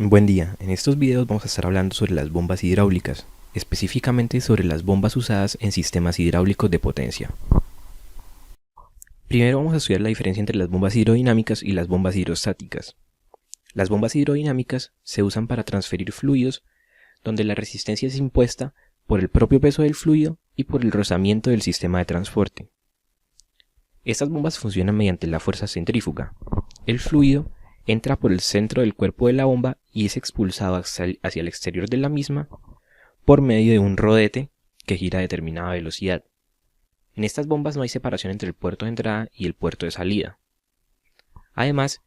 Buen día, en estos videos vamos a estar hablando sobre las bombas hidráulicas, específicamente sobre las bombas usadas en sistemas hidráulicos de potencia. Primero vamos a estudiar la diferencia entre las bombas hidrodinámicas y las bombas hidrostáticas. Las bombas hidrodinámicas se usan para transferir fluidos donde la resistencia es impuesta por el propio peso del fluido y por el rozamiento del sistema de transporte. Estas bombas funcionan mediante la fuerza centrífuga. El fluido entra por el centro del cuerpo de la bomba y es expulsado hacia el exterior de la misma por medio de un rodete que gira a determinada velocidad. En estas bombas no hay separación entre el puerto de entrada y el puerto de salida. Además,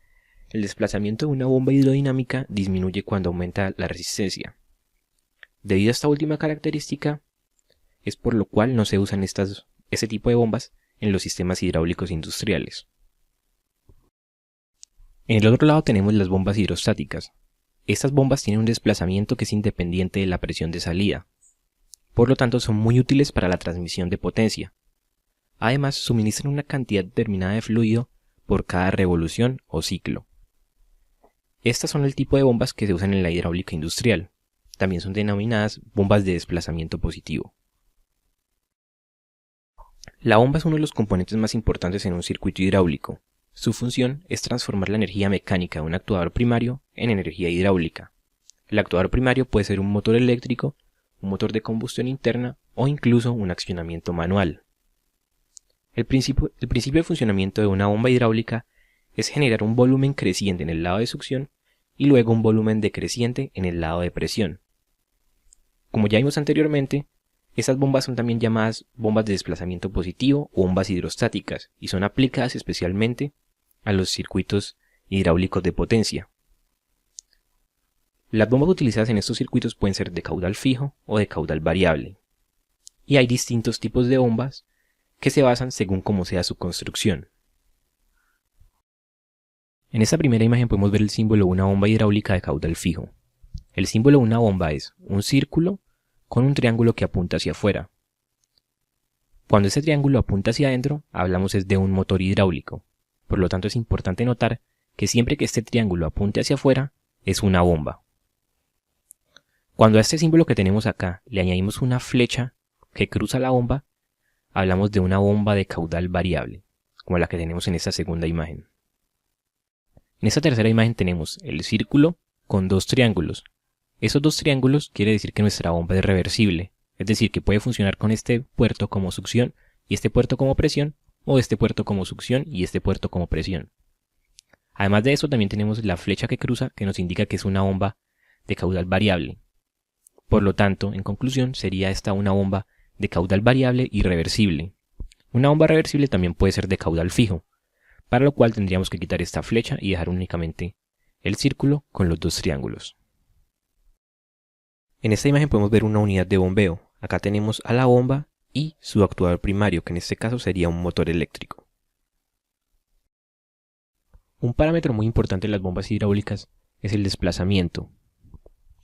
el desplazamiento de una bomba hidrodinámica disminuye cuando aumenta la resistencia. Debido a esta última característica, es por lo cual no se usan este tipo de bombas en los sistemas hidráulicos industriales. En el otro lado tenemos las bombas hidrostáticas. Estas bombas tienen un desplazamiento que es independiente de la presión de salida. Por lo tanto, son muy útiles para la transmisión de potencia. Además, suministran una cantidad determinada de fluido por cada revolución o ciclo. Estas son el tipo de bombas que se usan en la hidráulica industrial. También son denominadas bombas de desplazamiento positivo. La bomba es uno de los componentes más importantes en un circuito hidráulico. Su función es transformar la energía mecánica de un actuador primario en energía hidráulica. El actuador primario puede ser un motor eléctrico, un motor de combustión interna o incluso un accionamiento manual. El principio de funcionamiento de una bomba hidráulica es generar un volumen creciente en el lado de succión y luego un volumen decreciente en el lado de presión. Como ya vimos anteriormente, estas bombas son también llamadas bombas de desplazamiento positivo o bombas hidrostáticas y son aplicadas especialmente a los circuitos hidráulicos de potencia. Las bombas utilizadas en estos circuitos pueden ser de caudal fijo o de caudal variable. Y hay distintos tipos de bombas que se basan según cómo sea su construcción. En esta primera imagen podemos ver el símbolo de una bomba hidráulica de caudal fijo. El símbolo de una bomba es un círculo con un triángulo que apunta hacia afuera. Cuando este triángulo apunta hacia adentro, hablamos de un motor hidráulico. Por lo tanto, es importante notar que siempre que este triángulo apunte hacia afuera, es una bomba. Cuando a este símbolo que tenemos acá le añadimos una flecha que cruza la bomba, hablamos de una bomba de caudal variable, como la que tenemos en esta segunda imagen. En esta tercera imagen tenemos el círculo con dos triángulos. Esos dos triángulos quiere decir que nuestra bomba es reversible, es decir, que puede funcionar con este puerto como succión y este puerto como presión, o este puerto como succión y este puerto como presión. Además de eso, también tenemos la flecha que cruza, que nos indica que es una bomba de caudal variable. Por lo tanto, en conclusión, sería esta una bomba de caudal variable y reversible. Una bomba reversible también puede ser de caudal fijo, para lo cual tendríamos que quitar esta flecha y dejar únicamente el círculo con los dos triángulos. En esta imagen podemos ver una unidad de bombeo. Acá tenemos a la bomba y su actuador primario, que en este caso sería un motor eléctrico. Un parámetro muy importante en las bombas hidráulicas es el desplazamiento.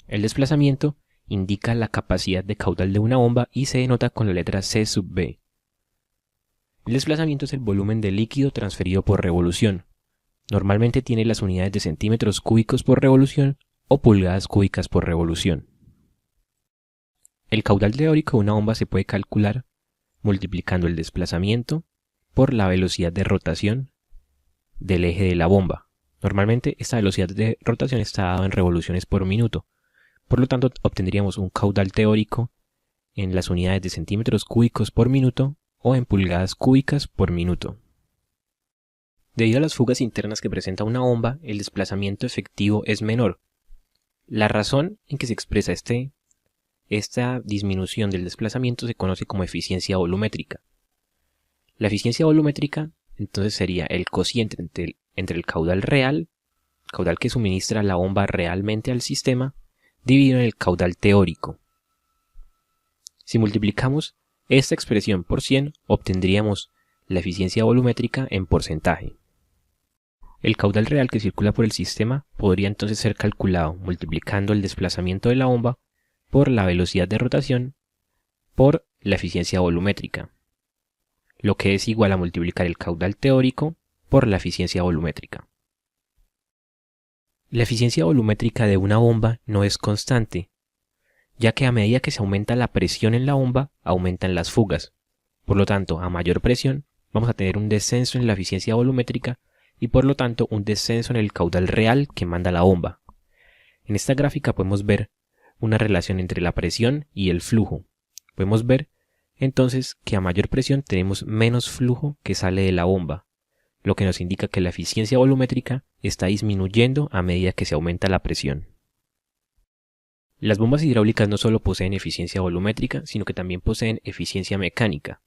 El desplazamiento indica la capacidad de caudal de una bomba y se denota con la letra C sub B. El desplazamiento es el volumen de líquido transferido por revolución. Normalmente tiene las unidades de centímetros cúbicos por revolución o pulgadas cúbicas por revolución. El caudal teórico de una bomba se puede calcular multiplicando el desplazamiento por la velocidad de rotación del eje de la bomba. Normalmente esta velocidad de rotación está dada en revoluciones por minuto. Por lo tanto, obtendríamos un caudal teórico en las unidades de centímetros cúbicos por minuto o en pulgadas cúbicas por minuto. Debido a las fugas internas que presenta una bomba, el desplazamiento efectivo es menor. La razón en que se expresa esta disminución del desplazamiento se conoce como eficiencia volumétrica. La eficiencia volumétrica entonces sería el cociente entre el caudal real, caudal que suministra la bomba realmente al sistema, dividido en el caudal teórico. Si multiplicamos esta expresión por 100, obtendríamos la eficiencia volumétrica en porcentaje. El caudal real que circula por el sistema podría entonces ser calculado multiplicando el desplazamiento de la bomba por la velocidad de rotación por la eficiencia volumétrica, lo que es igual a multiplicar el caudal teórico por la eficiencia volumétrica. La eficiencia volumétrica de una bomba no es constante, ya que a medida que se aumenta la presión en la bomba, aumentan las fugas. Por lo tanto, a mayor presión, vamos a tener un descenso en la eficiencia volumétrica y por lo tanto un descenso en el caudal real que manda la bomba. En esta gráfica podemos ver una relación entre la presión y el flujo. Podemos ver entonces que a mayor presión tenemos menos flujo que sale de la bomba, lo que nos indica que la eficiencia volumétrica está disminuyendo a medida que se aumenta la presión. Las bombas hidráulicas no solo poseen eficiencia volumétrica, sino que también poseen eficiencia mecánica.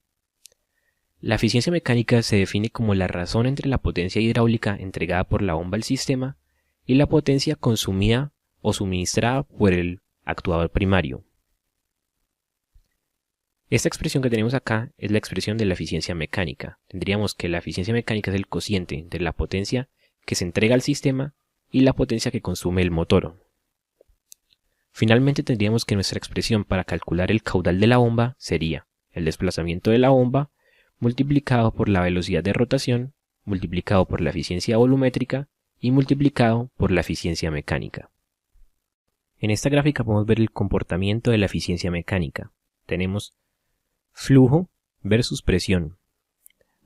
La eficiencia mecánica se define como la razón entre la potencia hidráulica entregada por la bomba al sistema y la potencia consumida o suministrada por el actuador primario. Esta expresión que tenemos acá es la expresión de la eficiencia mecánica. Tendríamos que la eficiencia mecánica es el cociente entre la potencia que se entrega al sistema y la potencia que consume el motor. Finalmente tendríamos que nuestra expresión para calcular el caudal de la bomba sería el desplazamiento de la bomba multiplicado por la velocidad de rotación, multiplicado por la eficiencia volumétrica y multiplicado por la eficiencia mecánica. En esta gráfica podemos ver el comportamiento de la eficiencia mecánica. Tenemos flujo versus presión.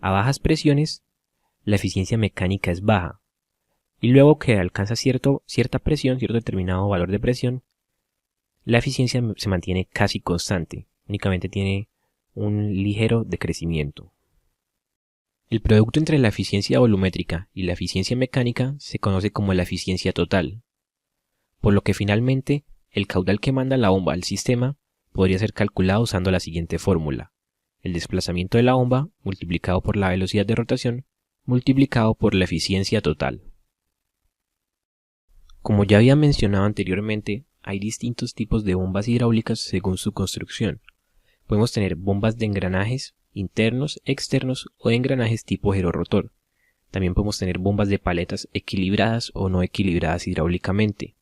A bajas presiones, la eficiencia mecánica es baja. Y luego que alcanza cierta presión, cierto determinado valor de presión, la eficiencia se mantiene casi constante, únicamente tiene un ligero decrecimiento. El producto entre la eficiencia volumétrica y la eficiencia mecánica se conoce como la eficiencia total, por lo que finalmente el caudal que manda la bomba al sistema podría ser calculado usando la siguiente fórmula: el desplazamiento de la bomba multiplicado por la velocidad de rotación multiplicado por la eficiencia total. Como ya había mencionado anteriormente, hay distintos tipos de bombas hidráulicas según su construcción. Podemos tener bombas de engranajes internos, externos o de engranajes tipo girorrotor. También podemos tener bombas de paletas equilibradas o no equilibradas hidráulicamente.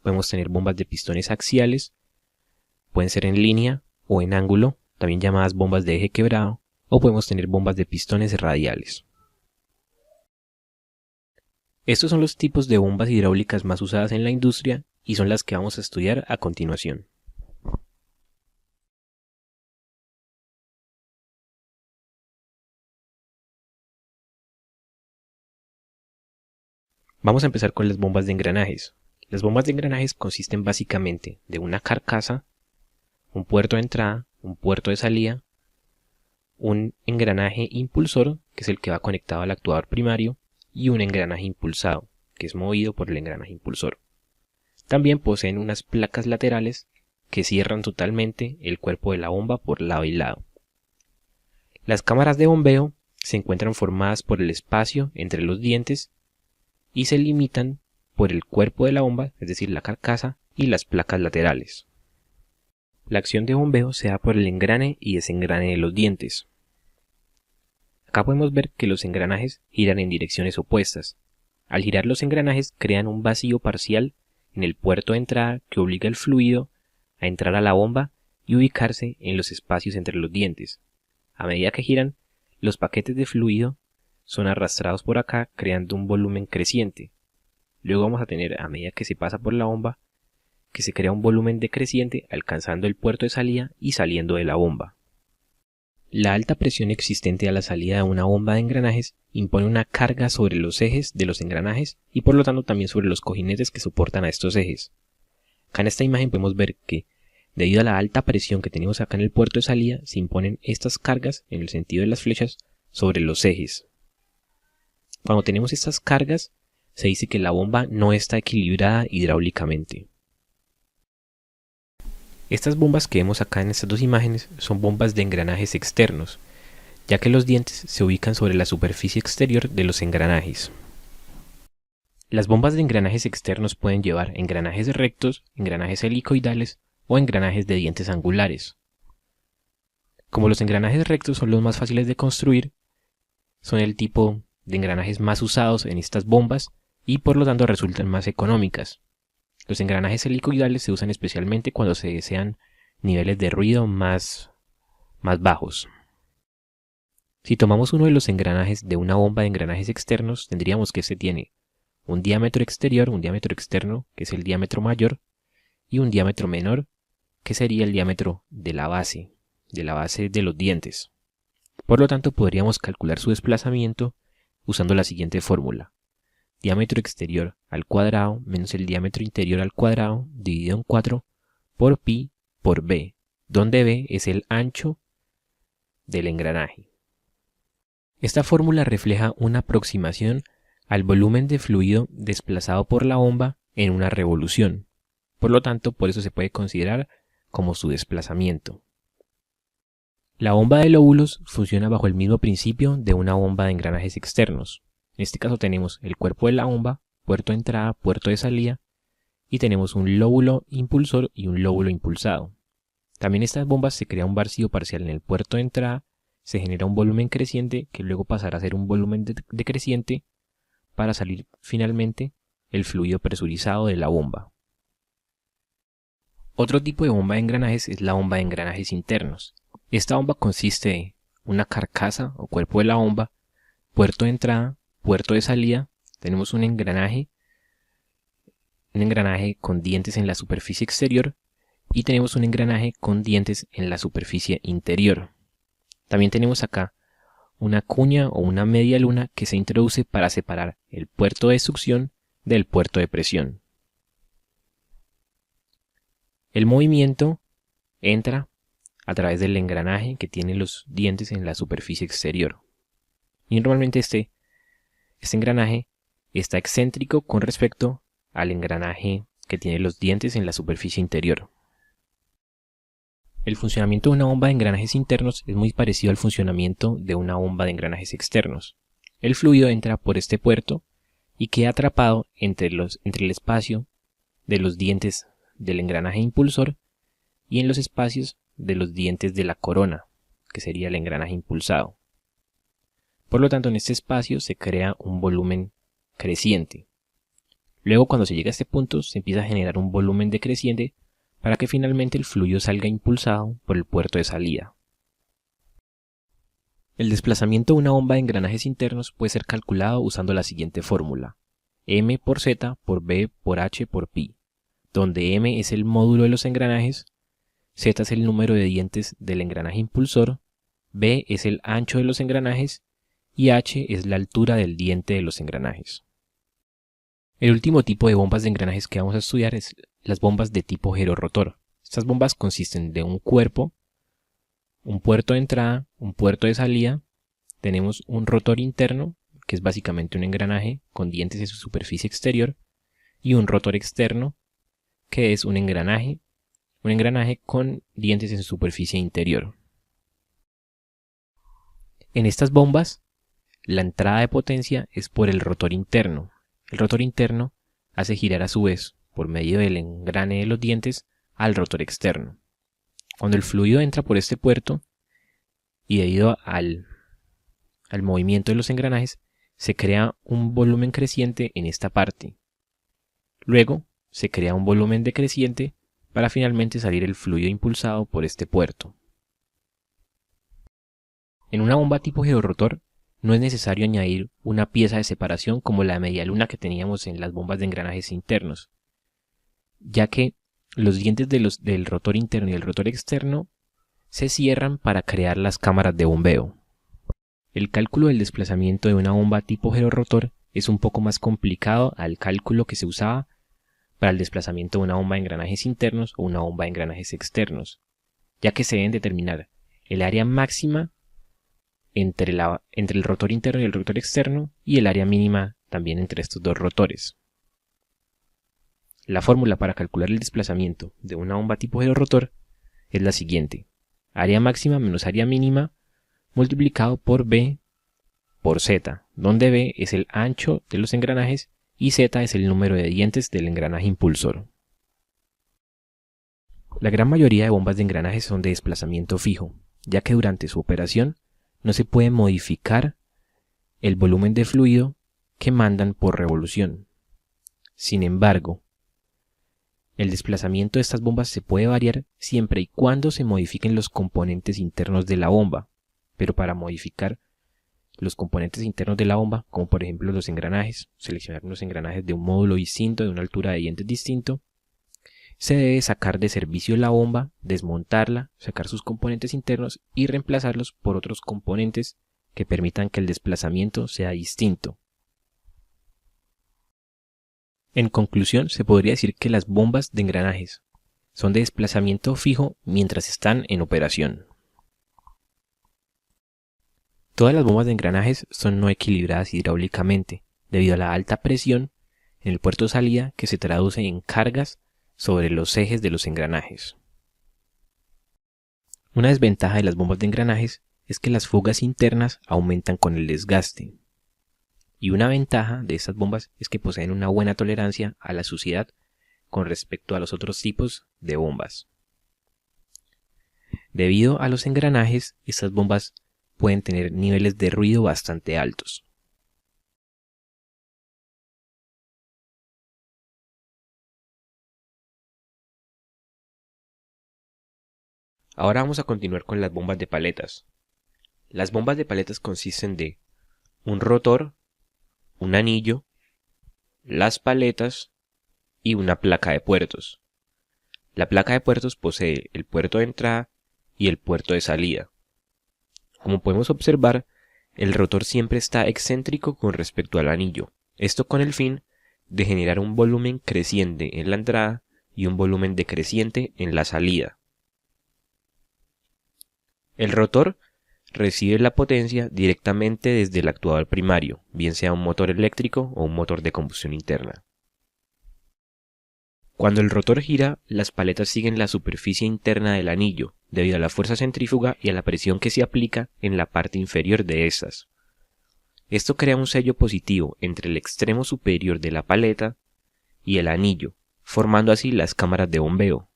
Podemos tener bombas de pistones axiales, pueden ser en línea o en ángulo, también llamadas bombas de eje quebrado, o podemos tener bombas de pistones radiales. Estos son los tipos de bombas hidráulicas más usadas en la industria y son las que vamos a estudiar a continuación. Vamos a empezar con las bombas de engranajes. Las bombas de engranajes consisten básicamente de una carcasa, un puerto de entrada, un puerto de salida, un engranaje impulsor, que es el que va conectado al actuador primario, y un engranaje impulsado, que es movido por el engranaje impulsor. También poseen unas placas laterales que cierran totalmente el cuerpo de la bomba por lado y lado. Las cámaras de bombeo se encuentran formadas por el espacio entre los dientes y se limitan por el cuerpo de la bomba, es decir, la carcasa y las placas laterales. La acción de bombeo se da por el engrane y desengrane de los dientes. Acá podemos ver que los engranajes giran en direcciones opuestas. Al girar los engranajes crean un vacío parcial en el puerto de entrada que obliga el fluido a entrar a la bomba y ubicarse en los espacios entre los dientes. A medida que giran, los paquetes de fluido son arrastrados por acá creando un volumen creciente. Luego vamos a tener, a medida que se pasa por la bomba, que se crea un volumen decreciente alcanzando el puerto de salida y saliendo de la bomba. La alta presión existente a la salida de una bomba de engranajes impone una carga sobre los ejes de los engranajes y por lo tanto también sobre los cojinetes que soportan a estos ejes. Acá en esta imagen podemos ver que debido a la alta presión que tenemos acá en el puerto de salida se imponen estas cargas en el sentido de las flechas sobre los ejes. Cuando tenemos estas cargas se dice que la bomba no está equilibrada hidráulicamente. Estas bombas que vemos acá en estas dos imágenes son bombas de engranajes externos, ya que los dientes se ubican sobre la superficie exterior de los engranajes. Las bombas de engranajes externos pueden llevar engranajes rectos, engranajes helicoidales o engranajes de dientes angulares. Como los engranajes rectos son los más fáciles de construir, son el tipo de engranajes más usados en estas bombas y por lo tanto resultan más económicas. Los engranajes helicoidales se usan especialmente cuando se desean niveles de ruido más bajos. Si tomamos uno de los engranajes de una bomba de engranajes externos, tendríamos que este tiene un diámetro exterior, un diámetro externo, que es el diámetro mayor, y un diámetro menor, que sería el diámetro de la base de los dientes. Por lo tanto, podríamos calcular su desplazamiento usando la siguiente fórmula. Diámetro exterior al cuadrado menos el diámetro interior al cuadrado dividido en 4 por pi por b, donde b es el ancho del engranaje. Esta fórmula refleja una aproximación al volumen de fluido desplazado por la bomba en una revolución. Por lo tanto, por eso se puede considerar como su desplazamiento. La bomba de lóbulos funciona bajo el mismo principio de una bomba de engranajes externos. En este caso tenemos el cuerpo de la bomba, puerto de entrada, puerto de salida, y tenemos un lóbulo impulsor y un lóbulo impulsado. También estas bombas se crea un vacío parcial en el puerto de entrada, se genera un volumen creciente que luego pasará a ser un volumen decreciente para salir finalmente el fluido presurizado de la bomba. Otro tipo de bomba de engranajes es la bomba de engranajes internos. Esta bomba consiste de una carcasa o cuerpo de la bomba, puerto de entrada, puerto de salida, tenemos un engranaje con dientes en la superficie exterior y tenemos un engranaje con dientes en la superficie interior. También tenemos acá una cuña o una media luna que se introduce para separar el puerto de succión del puerto de presión. El movimiento entra a través del engranaje que tiene los dientes en la superficie exterior. Y normalmente este engranaje está excéntrico con respecto al engranaje que tiene los dientes en la superficie interior. El funcionamiento de una bomba de engranajes internos es muy parecido al funcionamiento de una bomba de engranajes externos. El fluido entra por este puerto y queda atrapado entre el espacio de los dientes del engranaje impulsor y en los espacios de los dientes de la corona, que sería el engranaje impulsado. Por lo tanto, en este espacio se crea un volumen creciente. Luego, cuando se llega a este punto, se empieza a generar un volumen decreciente para que finalmente el fluido salga impulsado por el puerto de salida. El desplazamiento de una bomba de engranajes internos puede ser calculado usando la siguiente fórmula: m por z por b por h por pi, donde m es el módulo de los engranajes, z es el número de dientes del engranaje impulsor, b es el ancho de los engranajes y h es la altura del diente de los engranajes. El último tipo de bombas de engranajes que vamos a estudiar es las bombas de tipo girorrotor. Estas bombas consisten de un cuerpo, un puerto de entrada, un puerto de salida, tenemos un rotor interno, que es básicamente un engranaje con dientes en su superficie exterior, y un rotor externo, que es un engranaje con dientes en su superficie interior. En estas bombas, la entrada de potencia es por el rotor interno. El rotor interno hace girar a su vez, por medio del engrane de los dientes, al rotor externo. Cuando el fluido entra por este puerto, y debido al movimiento de los engranajes, se crea un volumen creciente en esta parte. Luego, se crea un volumen decreciente para finalmente salir el fluido impulsado por este puerto. En una bomba tipo girorrotor, no es necesario añadir una pieza de separación como la medialuna que teníamos en las bombas de engranajes internos, ya que los dientes del rotor interno y el rotor externo se cierran para crear las cámaras de bombeo. El cálculo del desplazamiento de una bomba tipo girorrotor es un poco más complicado al cálculo que se usaba para el desplazamiento de una bomba de engranajes internos o una bomba de engranajes externos, ya que se deben determinar el área máxima entre el rotor interno y el rotor externo y el área mínima también entre estos dos rotores. La fórmula para calcular el desplazamiento de una bomba tipo girorrotor es la siguiente: área máxima menos área mínima multiplicado por b por z, donde b es el ancho de los engranajes y z es el número de dientes del engranaje impulsor. La gran mayoría de bombas de engranajes son de desplazamiento fijo, ya que durante su operación no se puede modificar el volumen de fluido que mandan por revolución. Sin embargo, el desplazamiento de estas bombas se puede variar siempre y cuando se modifiquen los componentes internos de la bomba, pero para modificar los componentes internos de la bomba, como por ejemplo los engranajes, seleccionar unos engranajes de un módulo distinto, de una altura de dientes distinto. Se debe sacar de servicio la bomba, desmontarla, sacar sus componentes internos y reemplazarlos por otros componentes que permitan que el desplazamiento sea distinto. En conclusión, se podría decir que las bombas de engranajes son de desplazamiento fijo mientras están en operación. Todas las bombas de engranajes son no equilibradas hidráulicamente, debido a la alta presión en el puerto de salida que se traduce en cargas sobre los ejes de los engranajes. Una desventaja de las bombas de engranajes es que las fugas internas aumentan con el desgaste. Y una ventaja de estas bombas es que poseen una buena tolerancia a la suciedad con respecto a los otros tipos de bombas. Debido a los engranajes, estas bombas pueden tener niveles de ruido bastante altos. Ahora vamos a continuar con las bombas de paletas. Las bombas de paletas consisten de un rotor, un anillo, las paletas y una placa de puertos. La placa de puertos posee el puerto de entrada y el puerto de salida. Como podemos observar, el rotor siempre está excéntrico con respecto al anillo, esto con el fin de generar un volumen creciente en la entrada y un volumen decreciente en la salida. El rotor recibe la potencia directamente desde el actuador primario, bien sea un motor eléctrico o un motor de combustión interna. Cuando el rotor gira, las paletas siguen la superficie interna del anillo, debido a la fuerza centrífuga y a la presión que se aplica en la parte inferior de estas. Esto crea un sello positivo entre el extremo superior de la paleta y el anillo, formando así las cámaras de bombeo.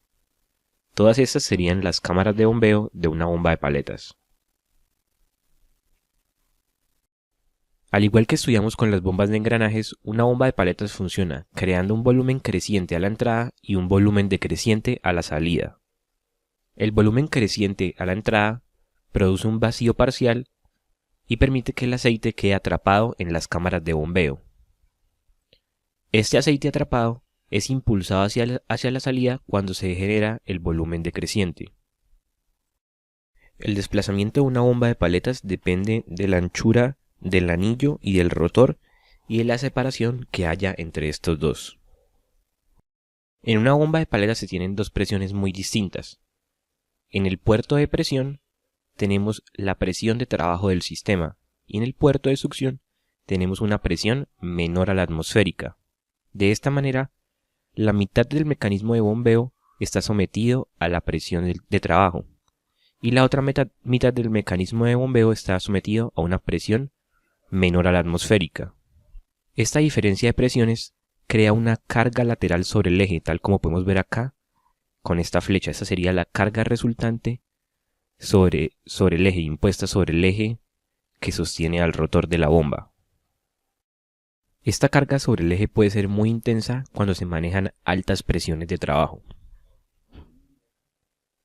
Todas estas serían las cámaras de bombeo de una bomba de paletas. Al igual que estudiamos con las bombas de engranajes, una bomba de paletas funciona creando un volumen creciente a la entrada y un volumen decreciente a la salida. El volumen creciente a la entrada produce un vacío parcial y permite que el aceite quede atrapado en las cámaras de bombeo. Este aceite atrapado es impulsado hacia la salida cuando se genera el volumen decreciente. El desplazamiento de una bomba de paletas depende de la anchura del anillo y del rotor y de la separación que haya entre estos dos. En una bomba de paletas se tienen dos presiones muy distintas. En el puerto de presión tenemos la presión de trabajo del sistema y en el puerto de succión tenemos una presión menor a la atmosférica. De esta manera, la mitad del mecanismo de bombeo está sometido a la presión de trabajo y la otra mitad del mecanismo de bombeo está sometido a una presión menor a la atmosférica. Esta diferencia de presiones crea una carga lateral sobre el eje, tal como podemos ver acá con esta flecha. Esta sería la carga resultante sobre el eje, impuesta sobre el eje que sostiene al rotor de la bomba. Esta carga sobre el eje puede ser muy intensa cuando se manejan altas presiones de trabajo.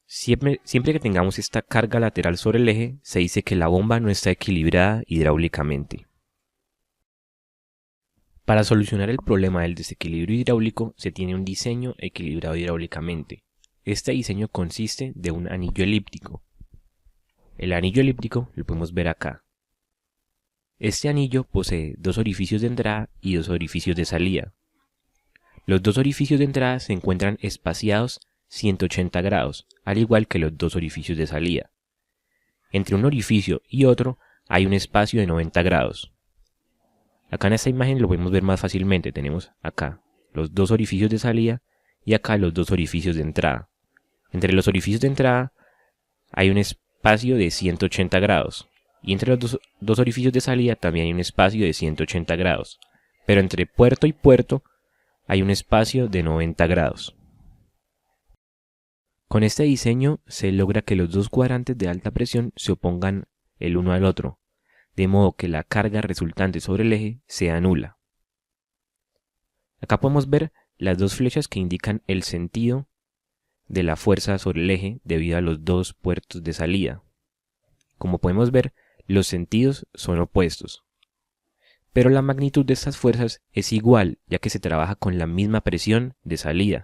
Siempre que tengamos esta carga lateral sobre el eje, se dice que la bomba no está equilibrada hidráulicamente. Para solucionar el problema del desequilibrio hidráulico, se tiene un diseño equilibrado hidráulicamente. Este diseño consiste de un anillo elíptico. El anillo elíptico lo podemos ver acá. Este anillo posee dos orificios de entrada y dos orificios de salida. Los dos orificios de entrada se encuentran espaciados 180 grados, al igual que los dos orificios de salida. Entre un orificio y otro hay un espacio de 90 grados. Acá en esta imagen lo podemos ver más fácilmente. Tenemos acá los dos orificios de salida y acá los dos orificios de entrada. Entre los orificios de entrada hay un espacio de 180 grados y entre los dos orificios de salida también hay un espacio de 180 grados, pero entre puerto y puerto hay un espacio de 90 grados. Con este diseño se logra que los dos cuadrantes de alta presión se opongan el uno al otro, de modo que la carga resultante sobre el eje sea nula. Acá podemos ver las dos flechas que indican el sentido de la fuerza sobre el eje debido a los dos puertos de salida. Como podemos ver, Los sentidos son opuestos, pero la magnitud de estas fuerzas es igual, ya que se trabaja con la misma presión de salida.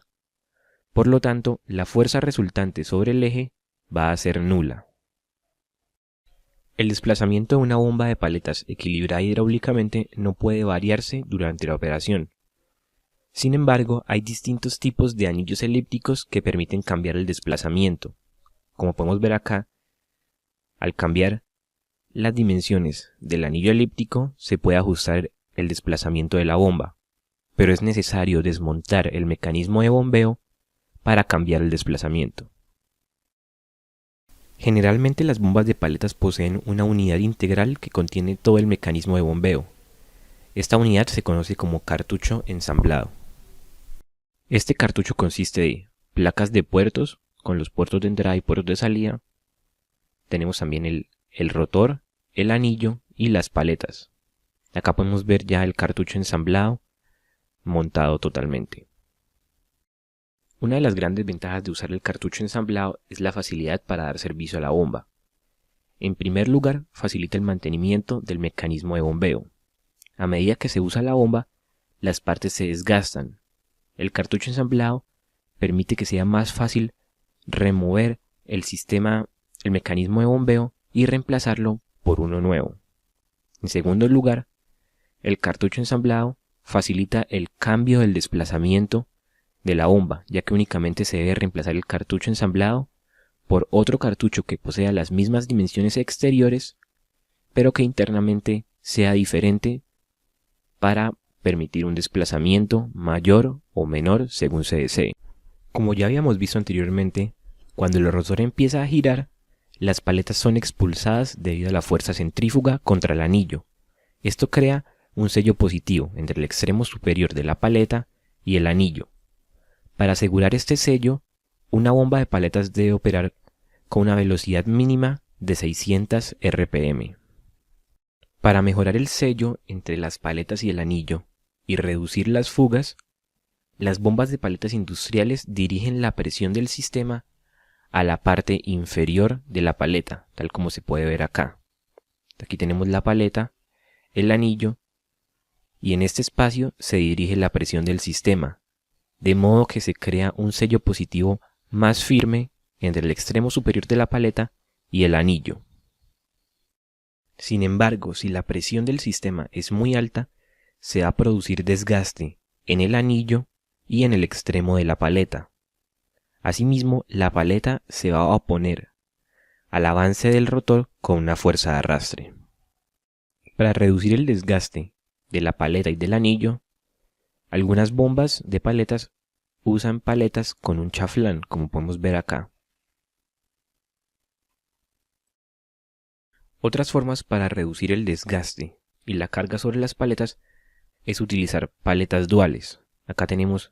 Por lo tanto, la fuerza resultante sobre el eje va a ser nula. El desplazamiento de una bomba de paletas equilibrada hidráulicamente no puede variarse durante la operación. Sin embargo, hay distintos tipos de anillos elípticos que permiten cambiar el desplazamiento. Como podemos ver acá, al cambiar las dimensiones del anillo elíptico se puede ajustar el desplazamiento de la bomba, pero es necesario desmontar el mecanismo de bombeo para cambiar el desplazamiento. Generalmente las bombas de paletas poseen una unidad integral que contiene todo el mecanismo de bombeo. Esta unidad se conoce como cartucho ensamblado. Este cartucho consiste de placas de puertos, con los puertos de entrada y puertos de salida. Tenemos también el rotor, el anillo y las paletas. Acá podemos ver ya el cartucho ensamblado montado totalmente. Una de las grandes ventajas de usar el cartucho ensamblado es la facilidad para dar servicio a la bomba. En primer lugar, facilita el mantenimiento del mecanismo de bombeo. A medida que se usa la bomba, las partes se desgastan. El cartucho ensamblado permite que sea más fácil remover el mecanismo de bombeo y reemplazarlo por uno nuevo. En segundo lugar, el cartucho ensamblado facilita el cambio del desplazamiento de la bomba, ya que únicamente se debe reemplazar el cartucho ensamblado por otro cartucho que posea las mismas dimensiones exteriores, pero que internamente sea diferente para permitir un desplazamiento mayor o menor según se desee. Como ya habíamos visto anteriormente, cuando el rotor empieza a girar, las paletas son expulsadas debido a la fuerza centrífuga contra el anillo. Esto crea un sello positivo entre el extremo superior de la paleta y el anillo. Para asegurar este sello, una bomba de paletas debe operar con una velocidad mínima de 600 RPM. Para mejorar el sello entre las paletas y el anillo y reducir las fugas, las bombas de paletas industriales dirigen la presión del sistema a la parte inferior de la paleta, tal como se puede ver acá. Aquí tenemos la paleta, el anillo, y en este espacio se dirige la presión del sistema, de modo que se crea un sello positivo más firme entre el extremo superior de la paleta y el anillo. Sin embargo, si la presión del sistema es muy alta, se va a producir desgaste en el anillo y en el extremo de la paleta. Asimismo, la paleta se va a oponer al avance del rotor con una fuerza de arrastre. Para reducir el desgaste de la paleta y del anillo, algunas bombas de paletas usan paletas con un chaflán, como podemos ver acá. Otras formas para reducir el desgaste y la carga sobre las paletas es utilizar paletas duales. Acá tenemos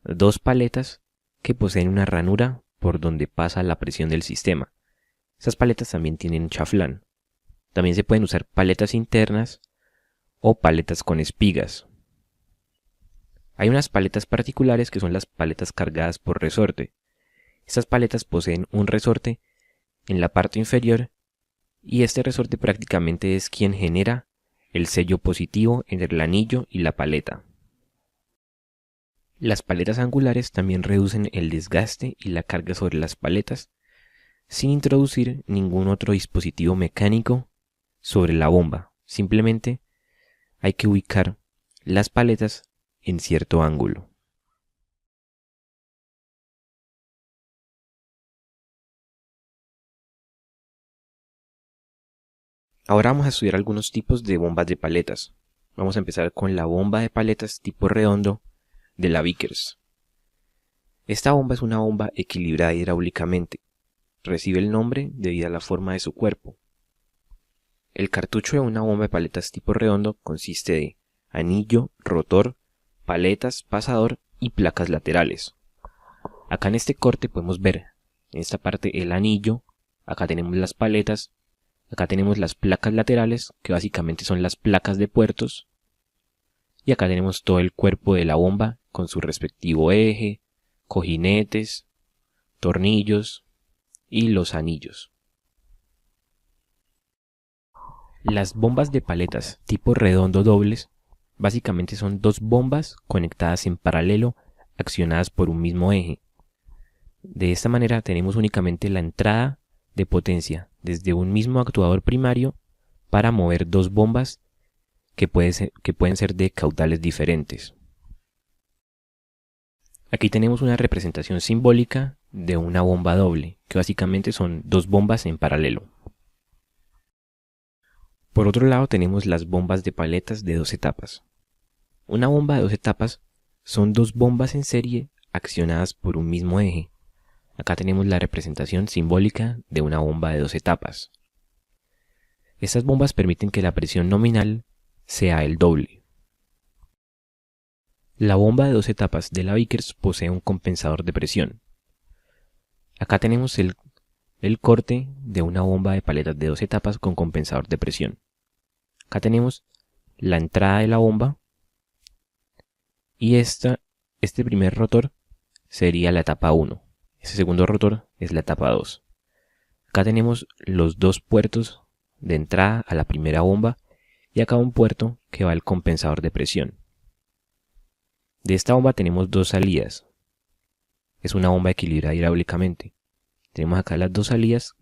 dos paletas que poseen una ranura por donde pasa la presión del sistema. Estas paletas también tienen chaflán. También se pueden usar paletas internas o paletas con espigas. Hay unas paletas particulares que son las paletas cargadas por resorte. Estas paletas poseen un resorte en la parte inferior y este resorte prácticamente es quien genera el sello positivo entre el anillo y la paleta. Las paletas angulares también reducen el desgaste y la carga sobre las paletas sin introducir ningún otro dispositivo mecánico sobre la bomba. Simplemente hay que ubicar las paletas en cierto ángulo. Ahora vamos a estudiar algunos tipos de bombas de paletas. Vamos a empezar con la bomba de paletas tipo redondo de la Vickers. Esta bomba es una bomba equilibrada hidráulicamente. Recibe el nombre debido a la forma de su cuerpo. El cartucho de una bomba de paletas tipo redondo consiste de anillo, rotor, paletas, pasador y placas laterales. Acá en este corte podemos ver en esta parte el anillo, acá tenemos las paletas, acá tenemos las placas laterales, que básicamente son las placas de puertos, y acá tenemos todo el cuerpo de la bomba con su respectivo eje, cojinetes, tornillos y los anillos. Las bombas de paletas tipo redondo dobles básicamente son dos bombas conectadas en paralelo accionadas por un mismo eje. De esta manera tenemos únicamente la entrada de potencia desde un mismo actuador primario para mover dos bombas que pueden ser de caudales diferentes. Aquí tenemos una representación simbólica de una bomba doble, que básicamente son dos bombas en paralelo. Por otro lado tenemos las bombas de paletas de dos etapas. Una bomba de dos etapas son dos bombas en serie accionadas por un mismo eje. Acá tenemos la representación simbólica de una bomba de dos etapas. Estas bombas permiten que la presión nominal sea el doble. La bomba de dos etapas de la Vickers posee un compensador de presión. Acá tenemos el corte de una bomba de paletas de dos etapas con compensador de presión. Acá tenemos la entrada de la bomba y este primer rotor sería la etapa 1. Este segundo rotor es la etapa 2. Acá tenemos los dos puertos de entrada a la primera bomba y acá un puerto que va al compensador de presión. De esta bomba tenemos dos salidas. Es una bomba equilibrada hidráulicamente. Tenemos acá las dos salidas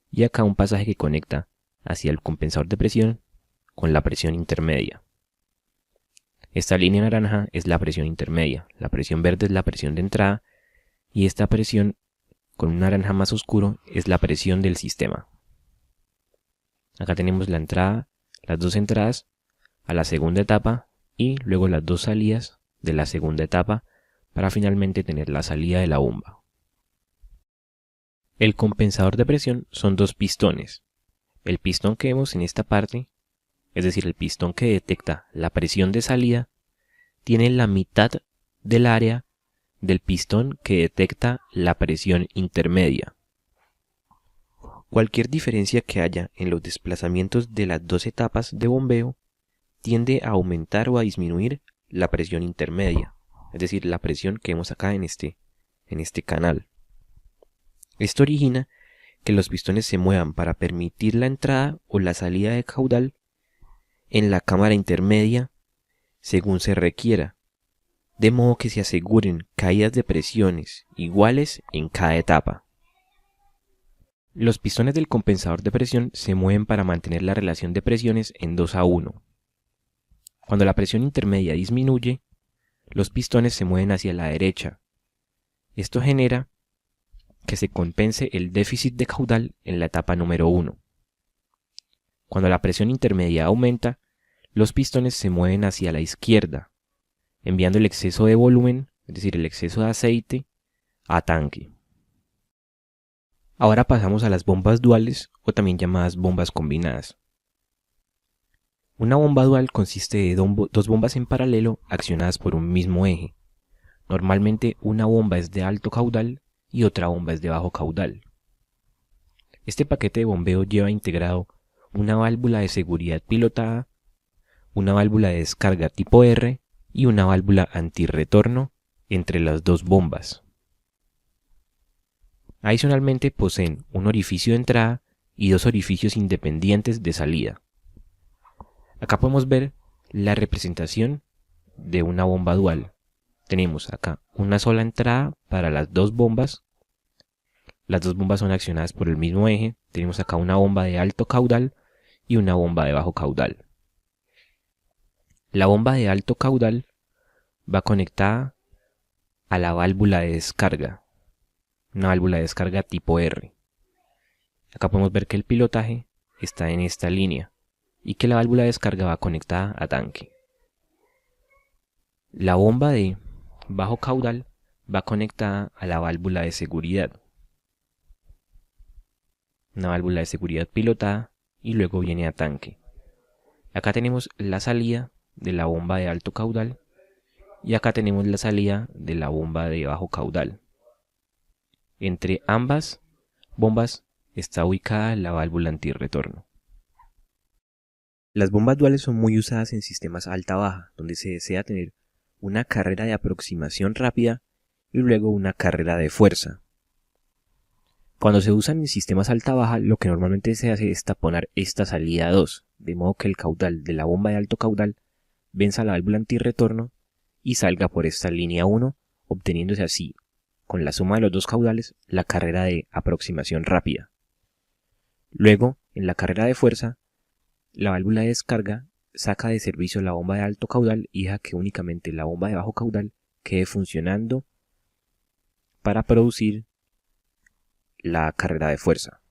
y acá un pasaje que conecta hacia el compensador de presión con la presión intermedia. Esta línea naranja es la presión intermedia, la presión verde es la presión de entrada y esta presión con un naranja más oscuro es la presión del sistema. Acá tenemos la entrada, las dos entradas a la segunda etapa y luego las dos salidas de la segunda etapa para finalmente tener la salida de la bomba. El compensador de presión son dos pistones. El pistón que vemos en esta parte, es decir, el pistón que detecta la presión de salida, tiene la mitad del área del pistón que detecta la presión intermedia. Cualquier diferencia que haya en los desplazamientos de las dos etapas de bombeo tiende a aumentar o a disminuir la presión intermedia, es decir, la presión que vemos acá en este canal. Esto origina que los pistones se muevan para permitir la entrada o la salida de caudal en la cámara intermedia según se requiera, de modo que se aseguren caídas de presiones iguales en cada etapa. Los pistones del compensador de presión se mueven para mantener la relación de presiones en 2:1. Cuando la presión intermedia disminuye, los pistones se mueven hacia la derecha. Esto genera que se compense el déficit de caudal en la etapa número 1. Cuando la presión intermedia aumenta, los pistones se mueven hacia la izquierda, enviando el exceso de volumen, es decir, el exceso de aceite, a tanque. Ahora pasamos a las bombas duales o también llamadas bombas combinadas. Una bomba dual consiste de dos bombas en paralelo accionadas por un mismo eje. Normalmente una bomba es de alto caudal y otra bomba es de bajo caudal. Este paquete de bombeo lleva integrado una válvula de seguridad pilotada, una válvula de descarga tipo R y una válvula antirretorno entre las dos bombas. Adicionalmente poseen un orificio de entrada y dos orificios independientes de salida. Acá podemos ver la representación de una bomba dual. Tenemos acá una sola entrada para las dos bombas. Las dos bombas son accionadas por el mismo eje. Tenemos acá una bomba de alto caudal y una bomba de bajo caudal. La bomba de alto caudal va conectada a la válvula de descarga, una válvula de descarga tipo R. Acá podemos ver que el pilotaje está en esta línea y que la válvula de descarga va conectada a tanque. La bomba de bajo caudal va conectada a la válvula de seguridad, una válvula de seguridad pilotada, y luego viene a tanque. Acá tenemos la salida de la bomba de alto caudal y acá tenemos la salida de la bomba de bajo caudal. Entre ambas bombas está ubicada la válvula antirretorno. Las bombas duales son muy usadas en sistemas alta-baja, donde se desea tener una carrera de aproximación rápida y luego una carrera de fuerza. Cuando se usan en sistemas alta-baja, lo que normalmente se hace es taponar esta salida 2, de modo que el caudal de la bomba de alto caudal venza la válvula antirretorno y salga por esta línea 1, obteniéndose así, con la suma de los dos caudales, la carrera de aproximación rápida. Luego, en la carrera de fuerza, la válvula de descarga saca de servicio la bomba de alto caudal y deja que únicamente la bomba de bajo caudal quede funcionando para producir la carrera de fuerza.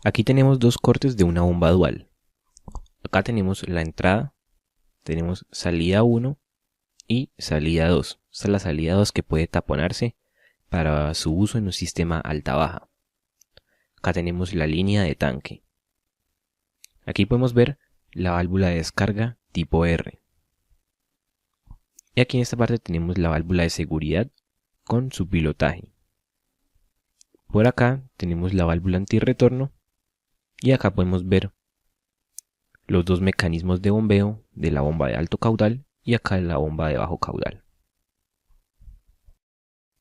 Aquí tenemos dos cortes de una bomba dual. Acá tenemos la entrada, tenemos salida 1 y salida 2. Esta es la salida 2 que puede taponarse para su uso en un sistema alta-baja. Acá tenemos la línea de tanque. Aquí podemos ver la válvula de descarga tipo R. Y aquí en esta parte tenemos la válvula de seguridad con su pilotaje. Por acá tenemos la válvula antirretorno y acá podemos ver los dos mecanismos de bombeo de la bomba de alto caudal y acá de la bomba de bajo caudal.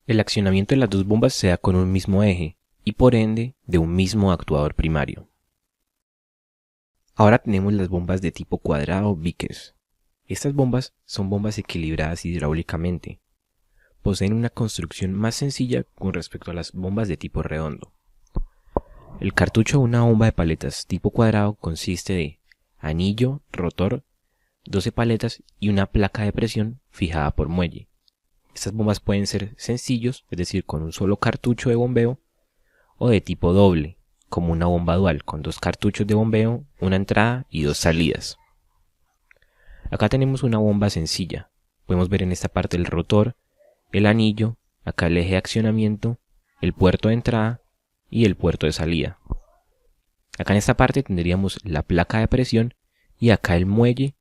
El accionamiento de las dos bombas se da con un mismo eje y por ende de un mismo actuador primario. Ahora tenemos las bombas de tipo cuadrado Vickers. Estas bombas son bombas equilibradas hidráulicamente. Poseen una construcción más sencilla con respecto a las bombas de tipo redondo. El cartucho de una bomba de paletas tipo cuadrado consiste de anillo, rotor, 12 paletas y una placa de presión fijada por muelle. Estas bombas pueden ser sencillos, es decir, con un solo cartucho de bombeo, o de tipo doble, como una bomba dual con dos cartuchos de bombeo, una entrada y dos salidas. Acá tenemos una bomba sencilla. Podemos ver en esta parte el rotor, el anillo, acá el eje de accionamiento, el puerto de entrada y el puerto de salida. Acá en esta parte tendríamos la placa de presión y acá el muelle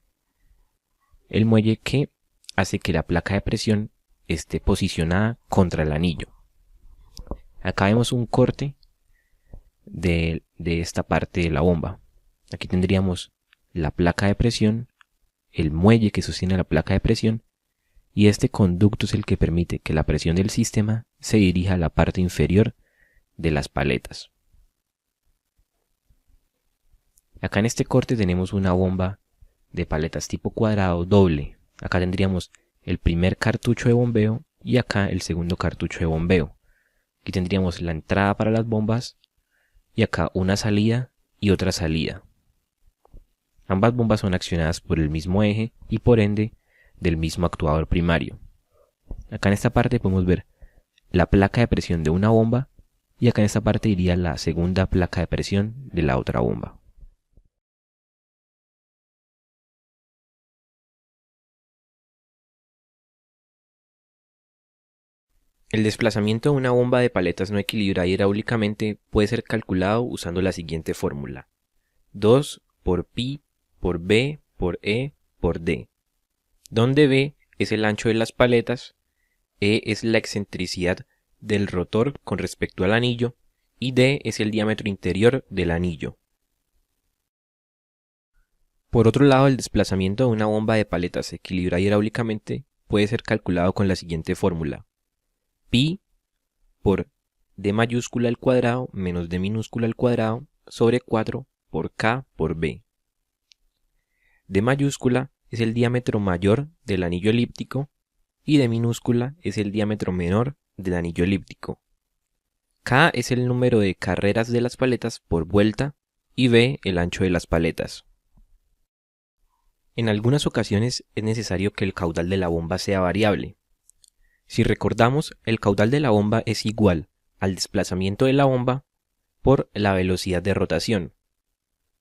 que hace que la placa de presión esté posicionada contra el anillo. Acá vemos un corte de esta parte de la bomba. Aquí tendríamos la placa de presión, el muelle que sostiene la placa de presión y este conducto es el que permite que la presión del sistema se dirija a la parte inferior de las paletas. Acá en este corte tenemos una bomba de paletas tipo cuadrado doble. Acá tendríamos el primer cartucho de bombeo y acá el segundo cartucho de bombeo. Aquí tendríamos la entrada para las bombas y acá una salida y otra salida. Ambas bombas son accionadas por el mismo eje y por ende del mismo actuador primario. Acá en esta parte podemos ver la placa de presión de una bomba y acá en esta parte iría la segunda placa de presión de la otra bomba. El desplazamiento de una bomba de paletas no equilibrada hidráulicamente puede ser calculado usando la siguiente fórmula: 2 por pi por b por e por d, donde b es el ancho de las paletas, e es la excentricidad del rotor con respecto al anillo y d es el diámetro interior del anillo. Por otro lado, el desplazamiento de una bomba de paletas equilibrada hidráulicamente puede ser calculado con la siguiente fórmula: pi por d mayúscula al cuadrado menos d minúscula al cuadrado sobre 4 por k por b. D mayúscula es el diámetro mayor del anillo elíptico y d minúscula es el diámetro menor del anillo elíptico. K es el número de carreras de las paletas por vuelta y b el ancho de las paletas. En algunas ocasiones es necesario que el caudal de la bomba sea variable. Si recordamos, el caudal de la bomba es igual al desplazamiento de la bomba por la velocidad de rotación.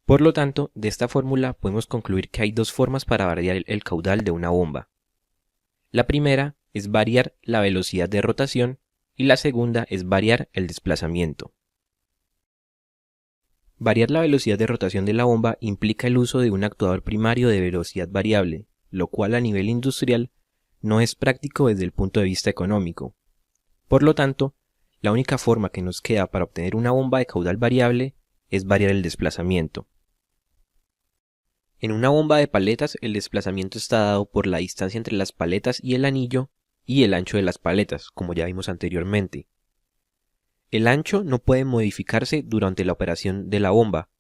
Por lo tanto, de esta fórmula podemos concluir que hay dos formas para variar el caudal de una bomba. La primera es variar la velocidad de rotación y la segunda es variar el desplazamiento. Variar la velocidad de rotación de la bomba implica el uso de un actuador primario de velocidad variable, lo cual a nivel industrial no es práctico desde el punto de vista económico. Por lo tanto, la única forma que nos queda para obtener una bomba de caudal variable es variar el desplazamiento. En una bomba de paletas, el desplazamiento está dado por la distancia entre las paletas y el anillo y el ancho de las paletas, como ya vimos anteriormente. El ancho no puede modificarse durante la operación de la bomba,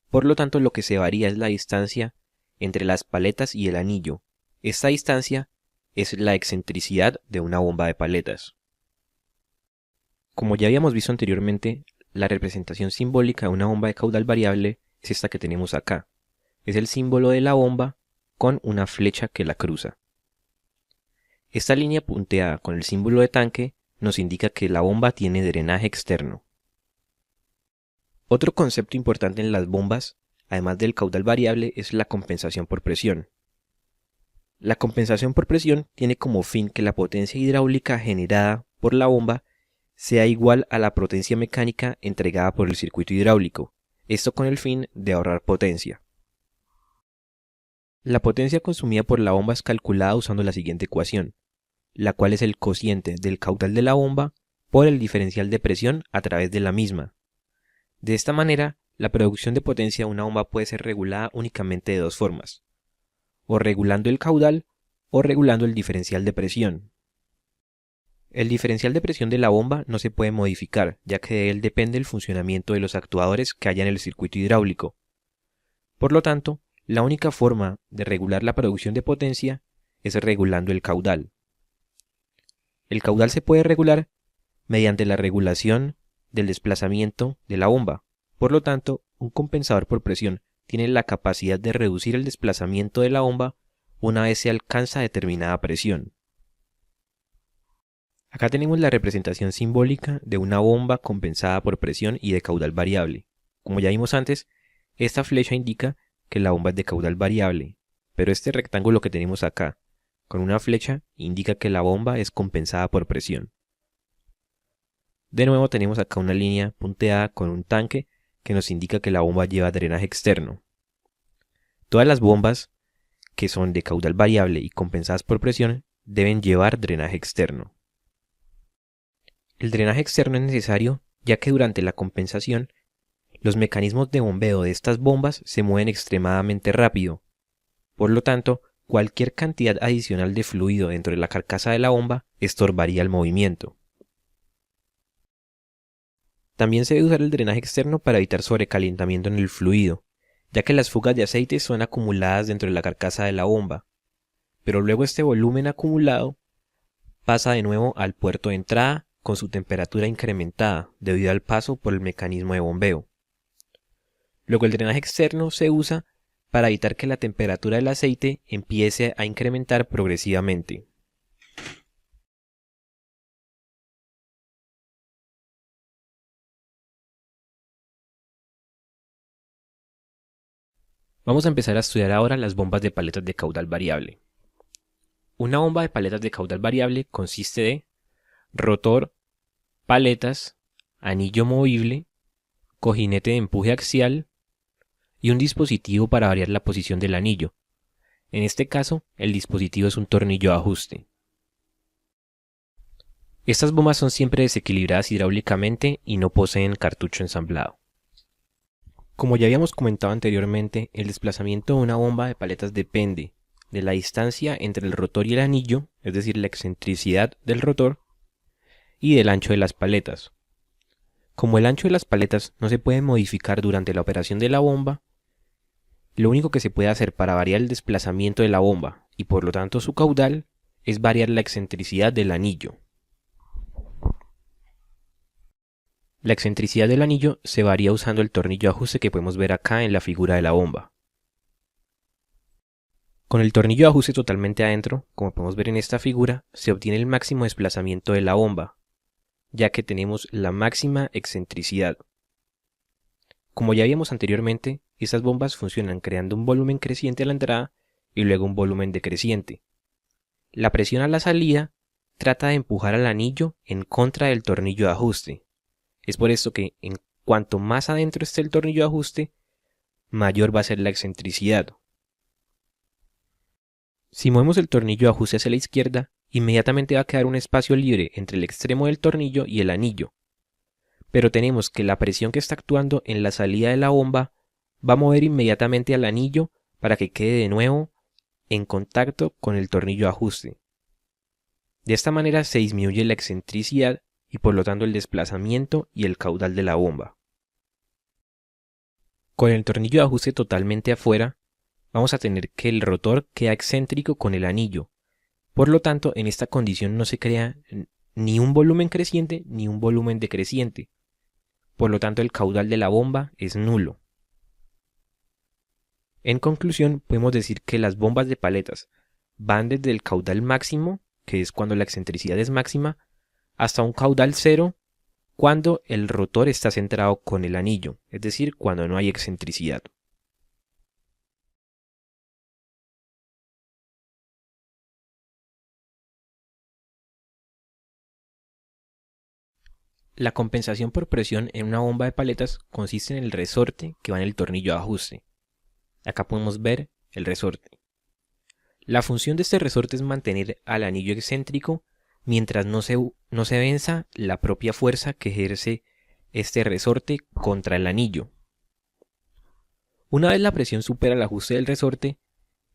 por lo tanto lo que se varía es la distancia entre las paletas y el anillo. Esta distancia es la excentricidad de una bomba de paletas. Como ya habíamos visto anteriormente, la representación simbólica de una bomba de caudal variable es esta que tenemos acá. Es el símbolo de la bomba con una flecha que la cruza. Esta línea punteada con el símbolo de tanque nos indica que la bomba tiene drenaje externo. Otro concepto importante en las bombas, además del caudal variable, es la compensación por presión. La compensación por presión tiene como fin que la potencia hidráulica generada por la bomba sea igual a la potencia mecánica entregada por el circuito hidráulico, esto con el fin de ahorrar potencia. La potencia consumida por la bomba es calculada usando la siguiente ecuación, la cual es el cociente del caudal de la bomba por el diferencial de presión a través de la misma. De esta manera, la producción de potencia de una bomba puede ser regulada únicamente de dos formas, o regulando el caudal o regulando el diferencial de presión. El diferencial de presión de la bomba no se puede modificar, ya que de él depende el funcionamiento de los actuadores que haya en el circuito hidráulico. Por lo tanto, la única forma de regular la producción de potencia es regulando el caudal. El caudal se puede regular mediante la regulación del desplazamiento de la bomba. Por lo tanto, un compensador por presión tiene la capacidad de reducir el desplazamiento de la bomba una vez se alcanza determinada presión. Acá tenemos la representación simbólica de una bomba compensada por presión y de caudal variable. Como ya vimos antes, esta flecha indica que la bomba es de caudal variable, pero este rectángulo que tenemos acá, con una flecha, indica que la bomba es compensada por presión. De nuevo tenemos acá una línea punteada con un tanque que nos indica que la bomba lleva drenaje externo. Todas las bombas que son de caudal variable y compensadas por presión deben llevar drenaje externo. El drenaje externo es necesario ya que durante la compensación los mecanismos de bombeo de estas bombas se mueven extremadamente rápido. Por lo tanto, cualquier cantidad adicional de fluido dentro de la carcasa de la bomba estorbaría el movimiento. También se debe usar el drenaje externo para evitar sobrecalentamiento en el fluido, ya que las fugas de aceite son acumuladas dentro de la carcasa de la bomba, pero luego este volumen acumulado pasa de nuevo al puerto de entrada con su temperatura incrementada debido al paso por el mecanismo de bombeo. Luego el drenaje externo se usa para evitar que la temperatura del aceite empiece a incrementar progresivamente. Vamos a empezar a estudiar ahora las bombas de paletas de caudal variable. Una bomba de paletas de caudal variable consiste de rotor, paletas, anillo movible, cojinete de empuje axial y un dispositivo para variar la posición del anillo. En este caso, el dispositivo es un tornillo de ajuste. Estas bombas son siempre desequilibradas hidráulicamente y no poseen cartucho ensamblado. Como ya habíamos comentado anteriormente, el desplazamiento de una bomba de paletas depende de la distancia entre el rotor y el anillo, es decir, la excentricidad del rotor, y del ancho de las paletas. Como el ancho de las paletas no se puede modificar durante la operación de la bomba, lo único que se puede hacer para variar el desplazamiento de la bomba y por lo tanto su caudal es variar la excentricidad del anillo. La excentricidad del anillo se varía usando el tornillo de ajuste que podemos ver acá en la figura de la bomba. Con el tornillo de ajuste totalmente adentro, como podemos ver en esta figura, se obtiene el máximo desplazamiento de la bomba, ya que tenemos la máxima excentricidad. Como ya vimos anteriormente, estas bombas funcionan creando un volumen creciente a la entrada y luego un volumen decreciente. La presión a la salida trata de empujar al anillo en contra del tornillo de ajuste. Es por esto que en cuanto más adentro esté el tornillo de ajuste, mayor va a ser la excentricidad. Si movemos el tornillo de ajuste hacia la izquierda, inmediatamente va a quedar un espacio libre entre el extremo del tornillo y el anillo. Pero tenemos que la presión que está actuando en la salida de la bomba va a mover inmediatamente al anillo para que quede de nuevo en contacto con el tornillo de ajuste. De esta manera se disminuye la excentricidad y por lo tanto el desplazamiento y el caudal de la bomba. Con el tornillo de ajuste totalmente afuera, vamos a tener que el rotor queda excéntrico con el anillo. Por lo tanto, en esta condición no se crea ni un volumen creciente ni un volumen decreciente. Por lo tanto, el caudal de la bomba es nulo. En conclusión, podemos decir que las bombas de paletas van desde el caudal máximo, que es cuando la excentricidad es máxima, hasta un caudal cero cuando el rotor está centrado con el anillo, es decir, cuando no hay excentricidad. La compensación por presión en una bomba de paletas consiste en el resorte que va en el tornillo de ajuste. Acá podemos ver el resorte. La función de este resorte es mantener al anillo excéntrico mientras no se venza la propia fuerza que ejerce este resorte contra el anillo. Una vez la presión supera el ajuste del resorte,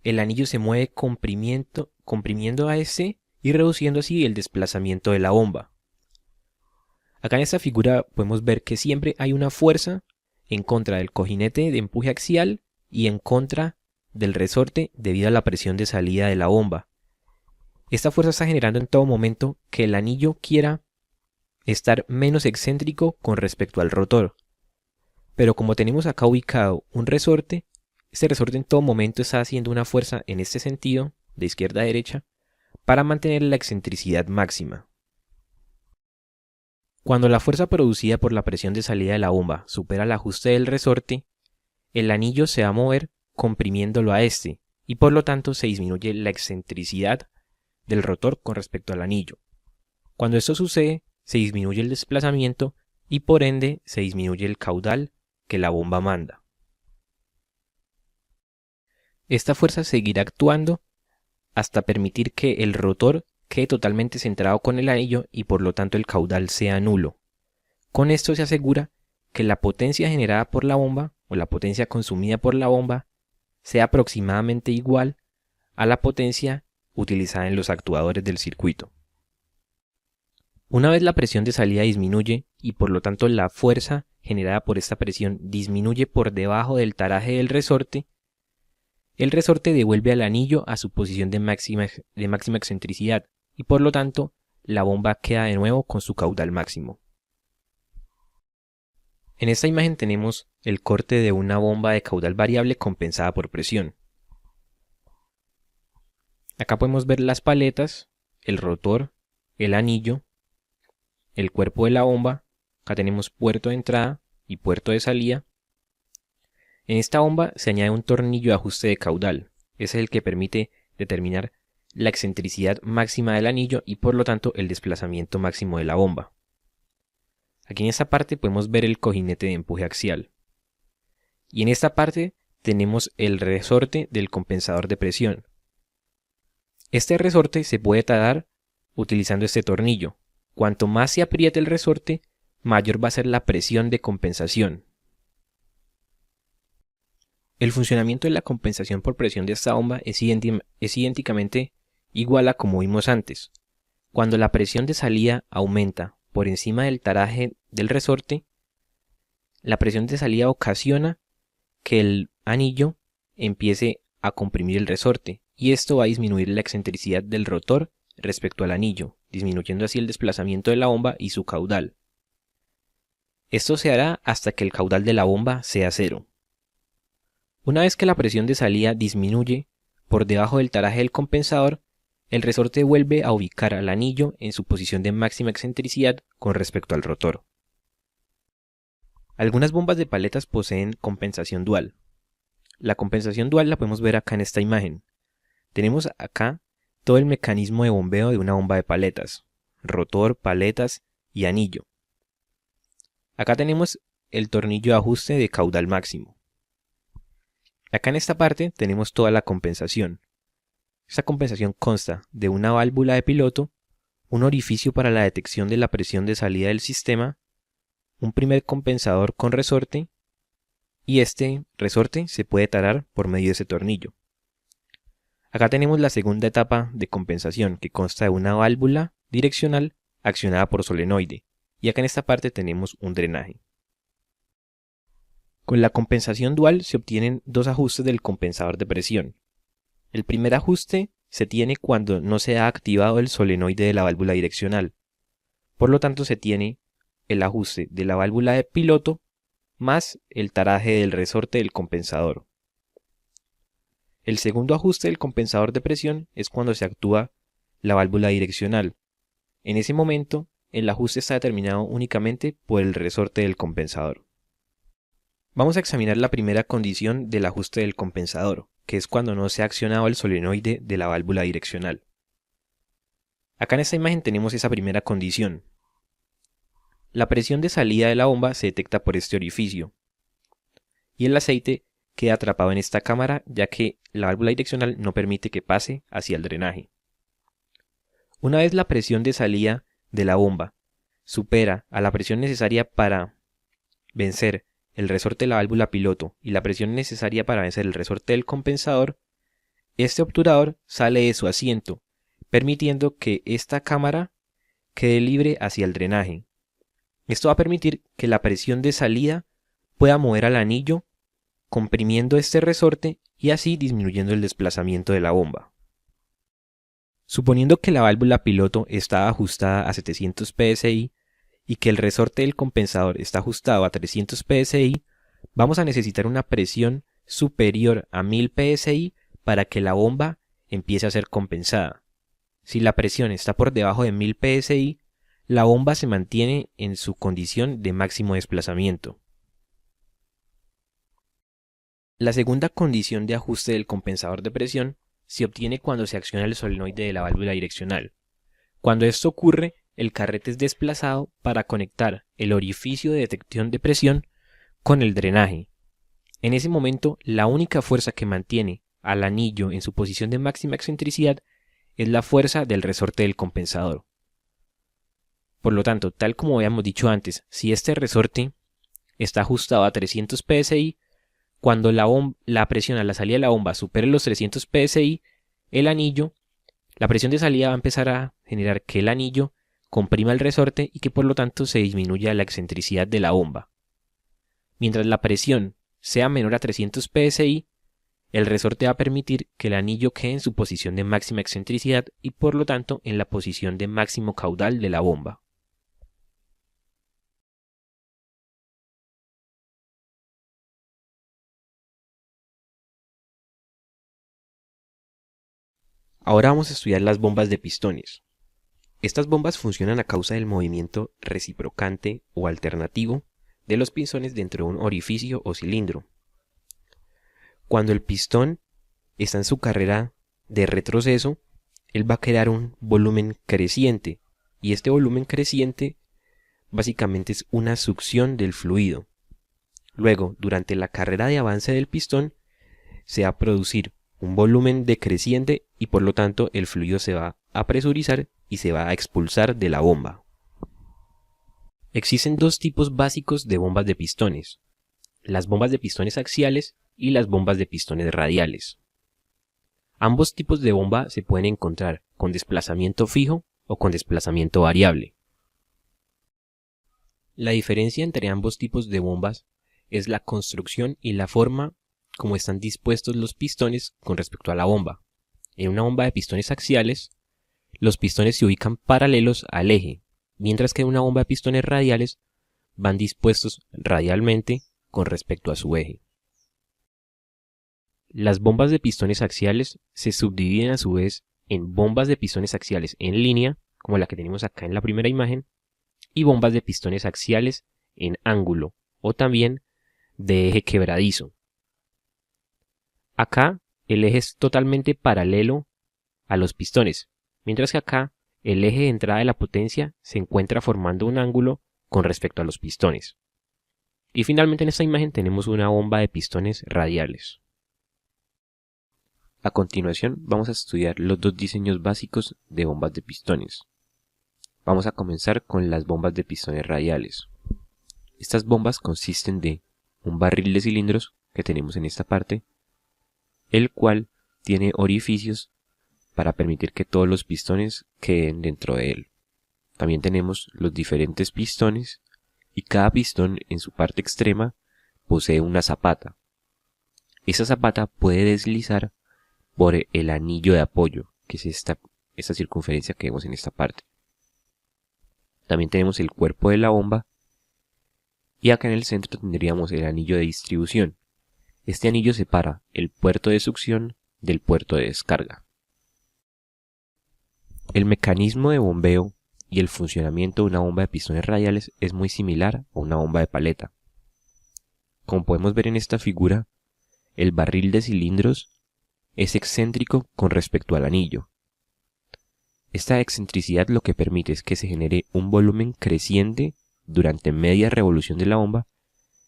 el anillo se mueve comprimiendo a este y reduciendo así el desplazamiento de la bomba. Acá en esta figura podemos ver que siempre hay una fuerza en contra del cojinete de empuje axial y en contra del resorte debido a la presión de salida de la bomba. Esta fuerza está generando en todo momento que el anillo quiera estar menos excéntrico con respecto al rotor. Pero como tenemos acá ubicado un resorte, este resorte en todo momento está haciendo una fuerza en este sentido, de izquierda a derecha, para mantener la excentricidad máxima. Cuando la fuerza producida por la presión de salida de la bomba supera el ajuste del resorte, el anillo se va a mover comprimiéndolo a este, y por lo tanto se disminuye la excentricidad del rotor con respecto al anillo. Cuando esto sucede, se disminuye el desplazamiento y por ende se disminuye el caudal que la bomba manda. Esta fuerza seguirá actuando hasta permitir que el rotor quede totalmente centrado con el anillo y por lo tanto el caudal sea nulo. Con esto se asegura que la potencia generada por la bomba o la potencia consumida por la bomba sea aproximadamente igual a la potencia utilizada en los actuadores del circuito. Una vez la presión de salida disminuye y por lo tanto la fuerza generada por esta presión disminuye por debajo del taraje del resorte, el resorte devuelve al anillo a su posición de máxima excentricidad y por lo tanto la bomba queda de nuevo con su caudal máximo. En esta imagen tenemos el corte de una bomba de caudal variable compensada por presión. Acá podemos ver las paletas, el rotor, el anillo, el cuerpo de la bomba. Acá tenemos puerto de entrada y puerto de salida. En esta bomba se añade un tornillo de ajuste de caudal. Ese es el que permite determinar la excentricidad máxima del anillo y por lo tanto el desplazamiento máximo de la bomba. Aquí en esta parte podemos ver el cojinete de empuje axial. Y en esta parte tenemos el resorte del compensador de presión. Este resorte se puede talar utilizando este tornillo. Cuanto más se apriete el resorte, mayor va a ser la presión de compensación. El funcionamiento de la compensación por presión de esta bomba es idénticamente igual a como vimos antes. Cuando la presión de salida aumenta por encima del taraje del resorte, la presión de salida ocasiona que el anillo empiece a comprimir el resorte y esto va a disminuir la excentricidad del rotor respecto al anillo, disminuyendo así el desplazamiento de la bomba y su caudal. Esto se hará hasta que el caudal de la bomba sea cero. Una vez que la presión de salida disminuye por debajo del taraje del compensador, el resorte vuelve a ubicar al anillo en su posición de máxima excentricidad con respecto al rotor. Algunas bombas de paletas poseen compensación dual. La compensación dual la podemos ver acá en esta imagen. Tenemos acá todo el mecanismo de bombeo de una bomba de paletas, rotor, paletas y anillo. Acá tenemos el tornillo de ajuste de caudal máximo. Acá en esta parte tenemos toda la compensación. Esta compensación consta de una válvula de piloto, un orificio para la detección de la presión de salida del sistema, un primer compensador con resorte y este resorte se puede talar por medio de ese tornillo. Acá tenemos la segunda etapa de compensación que consta de una válvula direccional accionada por solenoide. y acá en esta parte tenemos un drenaje. Con la compensación dual se obtienen dos ajustes del compensador de presión. El primer ajuste se tiene cuando no se ha activado el solenoide de la válvula direccional. Por lo tanto, se tiene el ajuste de la válvula de piloto más el taraje del resorte del compensador. El segundo ajuste del compensador de presión es cuando se actúa la válvula direccional. En ese momento, el ajuste está determinado únicamente por el resorte del compensador. Vamos a examinar la primera condición del ajuste del compensador, que es cuando no se ha accionado el solenoide de la válvula direccional. Acá en esta imagen tenemos esa primera condición. La presión de salida de la bomba se detecta por este orificio, y el aceite queda atrapado en esta cámara ya que la válvula direccional no permite que pase hacia el drenaje. Una vez la presión de salida de la bomba supera a la presión necesaria para vencer el resorte de la válvula piloto y la presión necesaria para vencer el resorte del compensador, este obturador sale de su asiento, permitiendo que esta cámara quede libre hacia el drenaje. Esto va a permitir que la presión de salida pueda mover al anillo, comprimiendo este resorte y así disminuyendo el desplazamiento de la bomba. Suponiendo que la válvula piloto está ajustada a 700 psi y que el resorte del compensador está ajustado a 300 psi, vamos a necesitar una presión superior a 1000 psi para que la bomba empiece a ser compensada. Si la presión está por debajo de 1000 psi, la bomba se mantiene en su condición de máximo desplazamiento. La segunda condición de ajuste del compensador de presión se obtiene cuando se acciona el solenoide de la válvula direccional. Cuando esto ocurre, el carrete es desplazado para conectar el orificio de detección de presión con el drenaje. En ese momento, la única fuerza que mantiene al anillo en su posición de máxima excentricidad es la fuerza del resorte del compensador. Por lo tanto, tal como habíamos dicho antes, si este resorte está ajustado a 300 psi, cuando la presión a la salida de la bomba supere los 300 psi, la presión de salida va a empezar a generar que el anillo comprima el resorte y que por lo tanto se disminuya la excentricidad de la bomba. Mientras la presión sea menor a 300 psi, el resorte va a permitir que el anillo quede en su posición de máxima excentricidad y por lo tanto en la posición de máximo caudal de la bomba. Ahora vamos a estudiar las bombas de pistones. Estas bombas funcionan a causa del movimiento reciprocante o alternativo de los pistones dentro de un orificio o cilindro. Cuando el pistón está en su carrera de retroceso, él va a crear un volumen creciente, y este volumen creciente básicamente es una succión del fluido. Luego, durante la carrera de avance del pistón, se va a producir un volumen decreciente y por lo tanto el fluido se va a presurizar y se va a expulsar de la bomba. Existen dos tipos básicos de bombas de pistones: las bombas de pistones axiales y las bombas de pistones radiales. Ambos tipos de bomba se pueden encontrar con desplazamiento fijo o con desplazamiento variable. La diferencia entre ambos tipos de bombas es la construcción y la forma como están dispuestos los pistones con respecto a la bomba. En una bomba de pistones axiales, los pistones se ubican paralelos al eje, mientras que en una bomba de pistones radiales van dispuestos radialmente con respecto a su eje. Las bombas de pistones axiales se subdividen a su vez en bombas de pistones axiales en línea, como la que tenemos acá en la primera imagen, y bombas de pistones axiales en ángulo, o también de eje quebradizo. Acá el eje es totalmente paralelo a los pistones, mientras que acá el eje de entrada de la potencia se encuentra formando un ángulo con respecto a los pistones. Y finalmente en esta imagen tenemos una bomba de pistones radiales. A continuación vamos a estudiar los dos diseños básicos de bombas de pistones. Vamos a comenzar con las bombas de pistones radiales. Estas bombas consisten de un barril de cilindros que tenemos en esta parte, el cual tiene orificios para permitir que todos los pistones queden dentro de él. También tenemos los diferentes pistones y cada pistón en su parte extrema posee una zapata. Esa zapata puede deslizar por el anillo de apoyo, que es esta circunferencia que vemos en esta parte. También tenemos el cuerpo de la bomba y acá en el centro tendríamos el anillo de distribución. Este anillo separa el puerto de succión del puerto de descarga. El mecanismo de bombeo y el funcionamiento de una bomba de pistones radiales es muy similar a una bomba de paleta. Como podemos ver en esta figura, el barril de cilindros es excéntrico con respecto al anillo. Esta excentricidad lo que permite es que se genere un volumen creciente durante media revolución de la bomba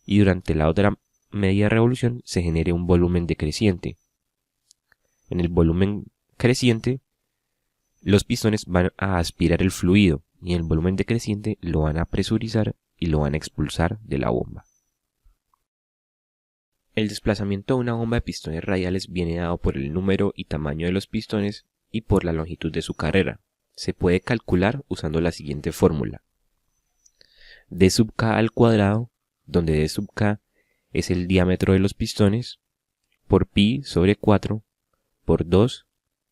y durante la otra media revolución se genere un volumen decreciente. En el volumen creciente, los pistones van a aspirar el fluido y en el volumen decreciente lo van a presurizar y lo van a expulsar de la bomba. El desplazamiento de una bomba de pistones radiales viene dado por el número y tamaño de los pistones y por la longitud de su carrera. Se puede calcular usando la siguiente fórmula. D sub k al cuadrado, donde D sub k es el diámetro de los pistones, por pi sobre 4, por 2,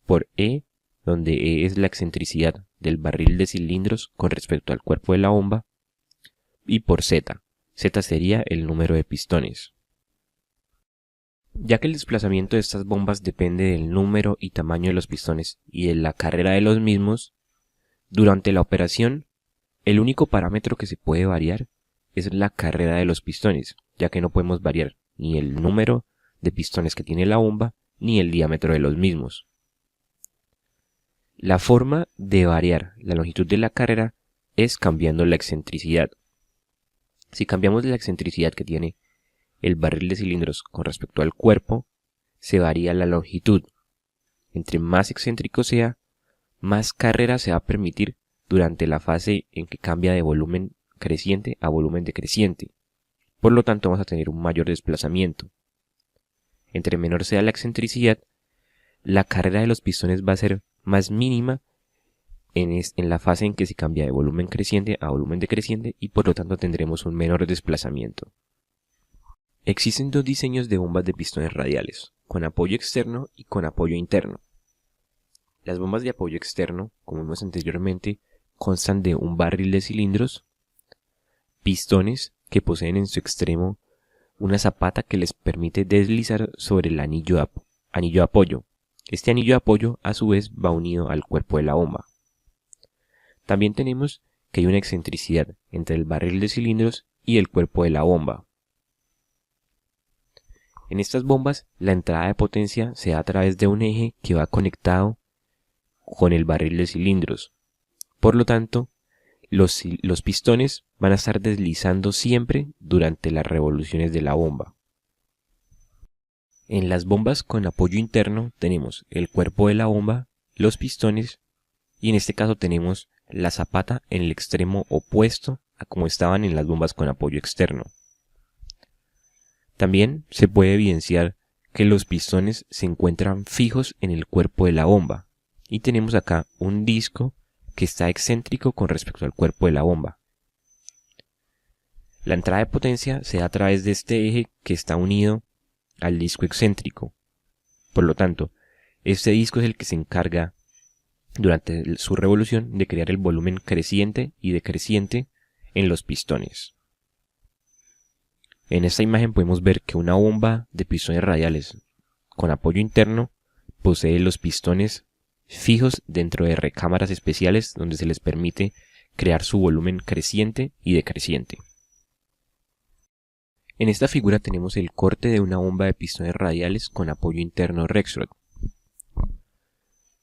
por E, donde E es la excentricidad del barril de cilindros con respecto al cuerpo de la bomba, y por Z. Z sería el número de pistones. Ya que el desplazamiento de estas bombas depende del número y tamaño de los pistones y de la carrera de los mismos, durante la operación, el único parámetro que se puede variar es la carrera de los pistones, ya que no podemos variar ni el número de pistones que tiene la bomba ni el diámetro de los mismos. La forma de variar la longitud de la carrera es cambiando la excentricidad. Si cambiamos la excentricidad que tiene el barril de cilindros con respecto al cuerpo, se varía la longitud. Entre más excéntrico sea, más carrera se va a permitir durante la fase en que cambia de volumen creciente a volumen decreciente. Por lo tanto, vamos a tener un mayor desplazamiento. Entre menor sea la excentricidad, la carrera de los pistones va a ser más mínima en la fase en que se cambia de volumen creciente a volumen decreciente y por lo tanto tendremos un menor desplazamiento. Existen dos diseños de bombas de pistones radiales, con apoyo externo y con apoyo interno. Las bombas de apoyo externo, como vimos anteriormente, constan de un barril de cilindros, pistones que poseen en su extremo una zapata que les permite deslizar sobre el anillo de apoyo. Este anillo de apoyo a su vez va unido al cuerpo de la bomba. También tenemos que hay una excentricidad entre el barril de cilindros y el cuerpo de la bomba. En estas bombas, la entrada de potencia se da a través de un eje que va conectado con el barril de cilindros. Por lo tanto, los pistones van a estar deslizando siempre durante las revoluciones de la bomba. En las bombas con apoyo interno tenemos el cuerpo de la bomba, los pistones y en este caso tenemos la zapata en el extremo opuesto a como estaban en las bombas con apoyo externo. También se puede evidenciar que los pistones se encuentran fijos en el cuerpo de la bomba y tenemos acá un disco que está excéntrico con respecto al cuerpo de la bomba. La entrada de potencia se da a través de este eje que está unido al disco excéntrico. Por lo tanto, este disco es el que se encarga durante su revolución de crear el volumen creciente y decreciente en los pistones. En esta imagen podemos ver que una bomba de pistones radiales con apoyo interno posee los pistones fijos dentro de recámaras especiales donde se les permite crear su volumen creciente y decreciente. En esta figura tenemos el corte de una bomba de pistones radiales con apoyo interno Rexroth.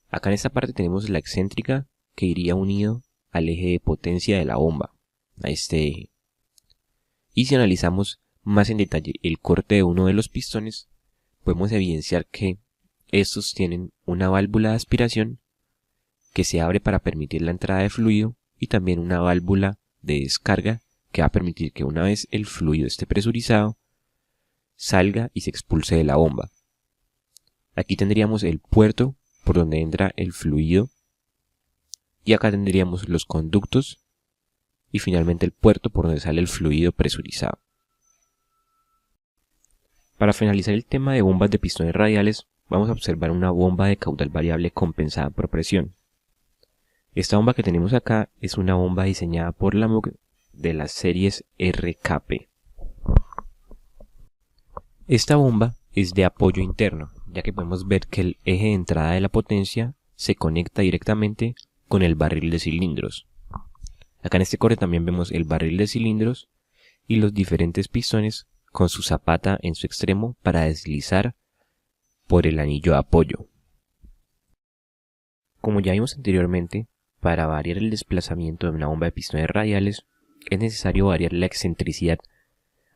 Acá en esta parte tenemos la excéntrica que iría unido al eje de potencia de la bomba, a este eje. Y si analizamos más en detalle el corte de uno de los pistones, podemos evidenciar que estos tienen una válvula de aspiración que se abre para permitir la entrada de fluido y también una válvula de descarga que va a permitir que una vez el fluido esté presurizado, salga y se expulse de la bomba. Aquí tendríamos el puerto por donde entra el fluido y acá tendríamos los conductos y finalmente el puerto por donde sale el fluido presurizado. Para finalizar el tema de bombas de pistones radiales, vamos a observar una bomba de caudal variable compensada por presión. Esta bomba que tenemos acá es una bomba diseñada por la MUG de las series RKP. Esta bomba es de apoyo interno, ya que podemos ver que el eje de entrada de la potencia se conecta directamente con el barril de cilindros. Acá en este corte también vemos el barril de cilindros y los diferentes pistones con su zapata en su extremo para deslizar por el anillo de apoyo. Como ya vimos anteriormente, para variar el desplazamiento de una bomba de pistones radiales es necesario variar la excentricidad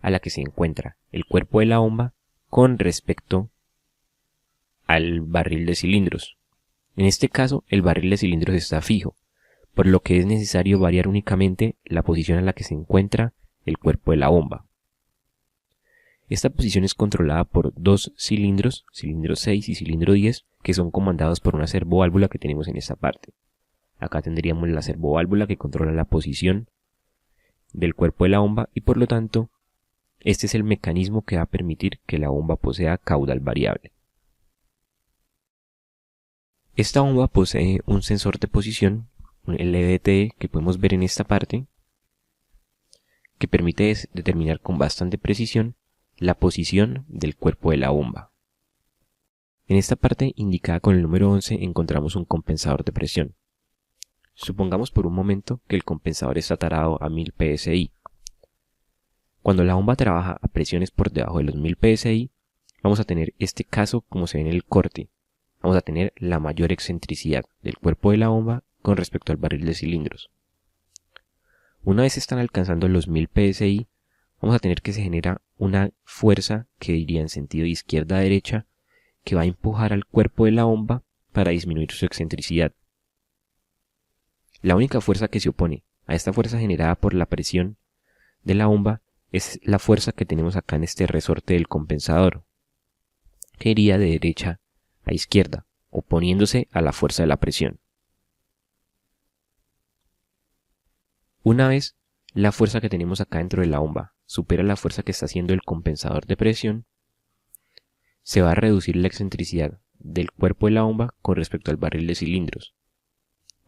a la que se encuentra el cuerpo de la bomba con respecto al barril de cilindros. En este caso, el barril de cilindros está fijo, por lo que es necesario variar únicamente la posición a la que se encuentra el cuerpo de la bomba. Esta posición es controlada por dos cilindros, cilindro 6 y cilindro 10, que son comandados por una servoválvula que tenemos en esta parte. Acá tendríamos la servoválvula que controla la posición del cuerpo de la bomba y por lo tanto este es el mecanismo que va a permitir que la bomba posea caudal variable. Esta bomba posee un sensor de posición, un LDTE que podemos ver en esta parte, que permite determinar con bastante precisión la posición del cuerpo de la bomba. En esta parte indicada con el número 11 encontramos un compensador de presión. Supongamos por un momento que el compensador está tarado a 1000 psi. Cuando la bomba trabaja a presiones por debajo de los 1000 psi, vamos a tener este caso como se ve en el corte. Vamos a tener la mayor excentricidad del cuerpo de la bomba con respecto al barril de cilindros. Una vez están alcanzando los 1000 psi, vamos a tener que se genera una fuerza que iría en sentido de izquierda a derecha que va a empujar al cuerpo de la bomba para disminuir su excentricidad. La única fuerza que se opone a esta fuerza generada por la presión de la bomba es la fuerza que tenemos acá en este resorte del compensador, que iría de derecha a izquierda, oponiéndose a la fuerza de la presión. Una vez la fuerza que tenemos acá dentro de la bomba supera la fuerza que está haciendo el compensador de presión, se va a reducir la excentricidad del cuerpo de la bomba con respecto al barril de cilindros.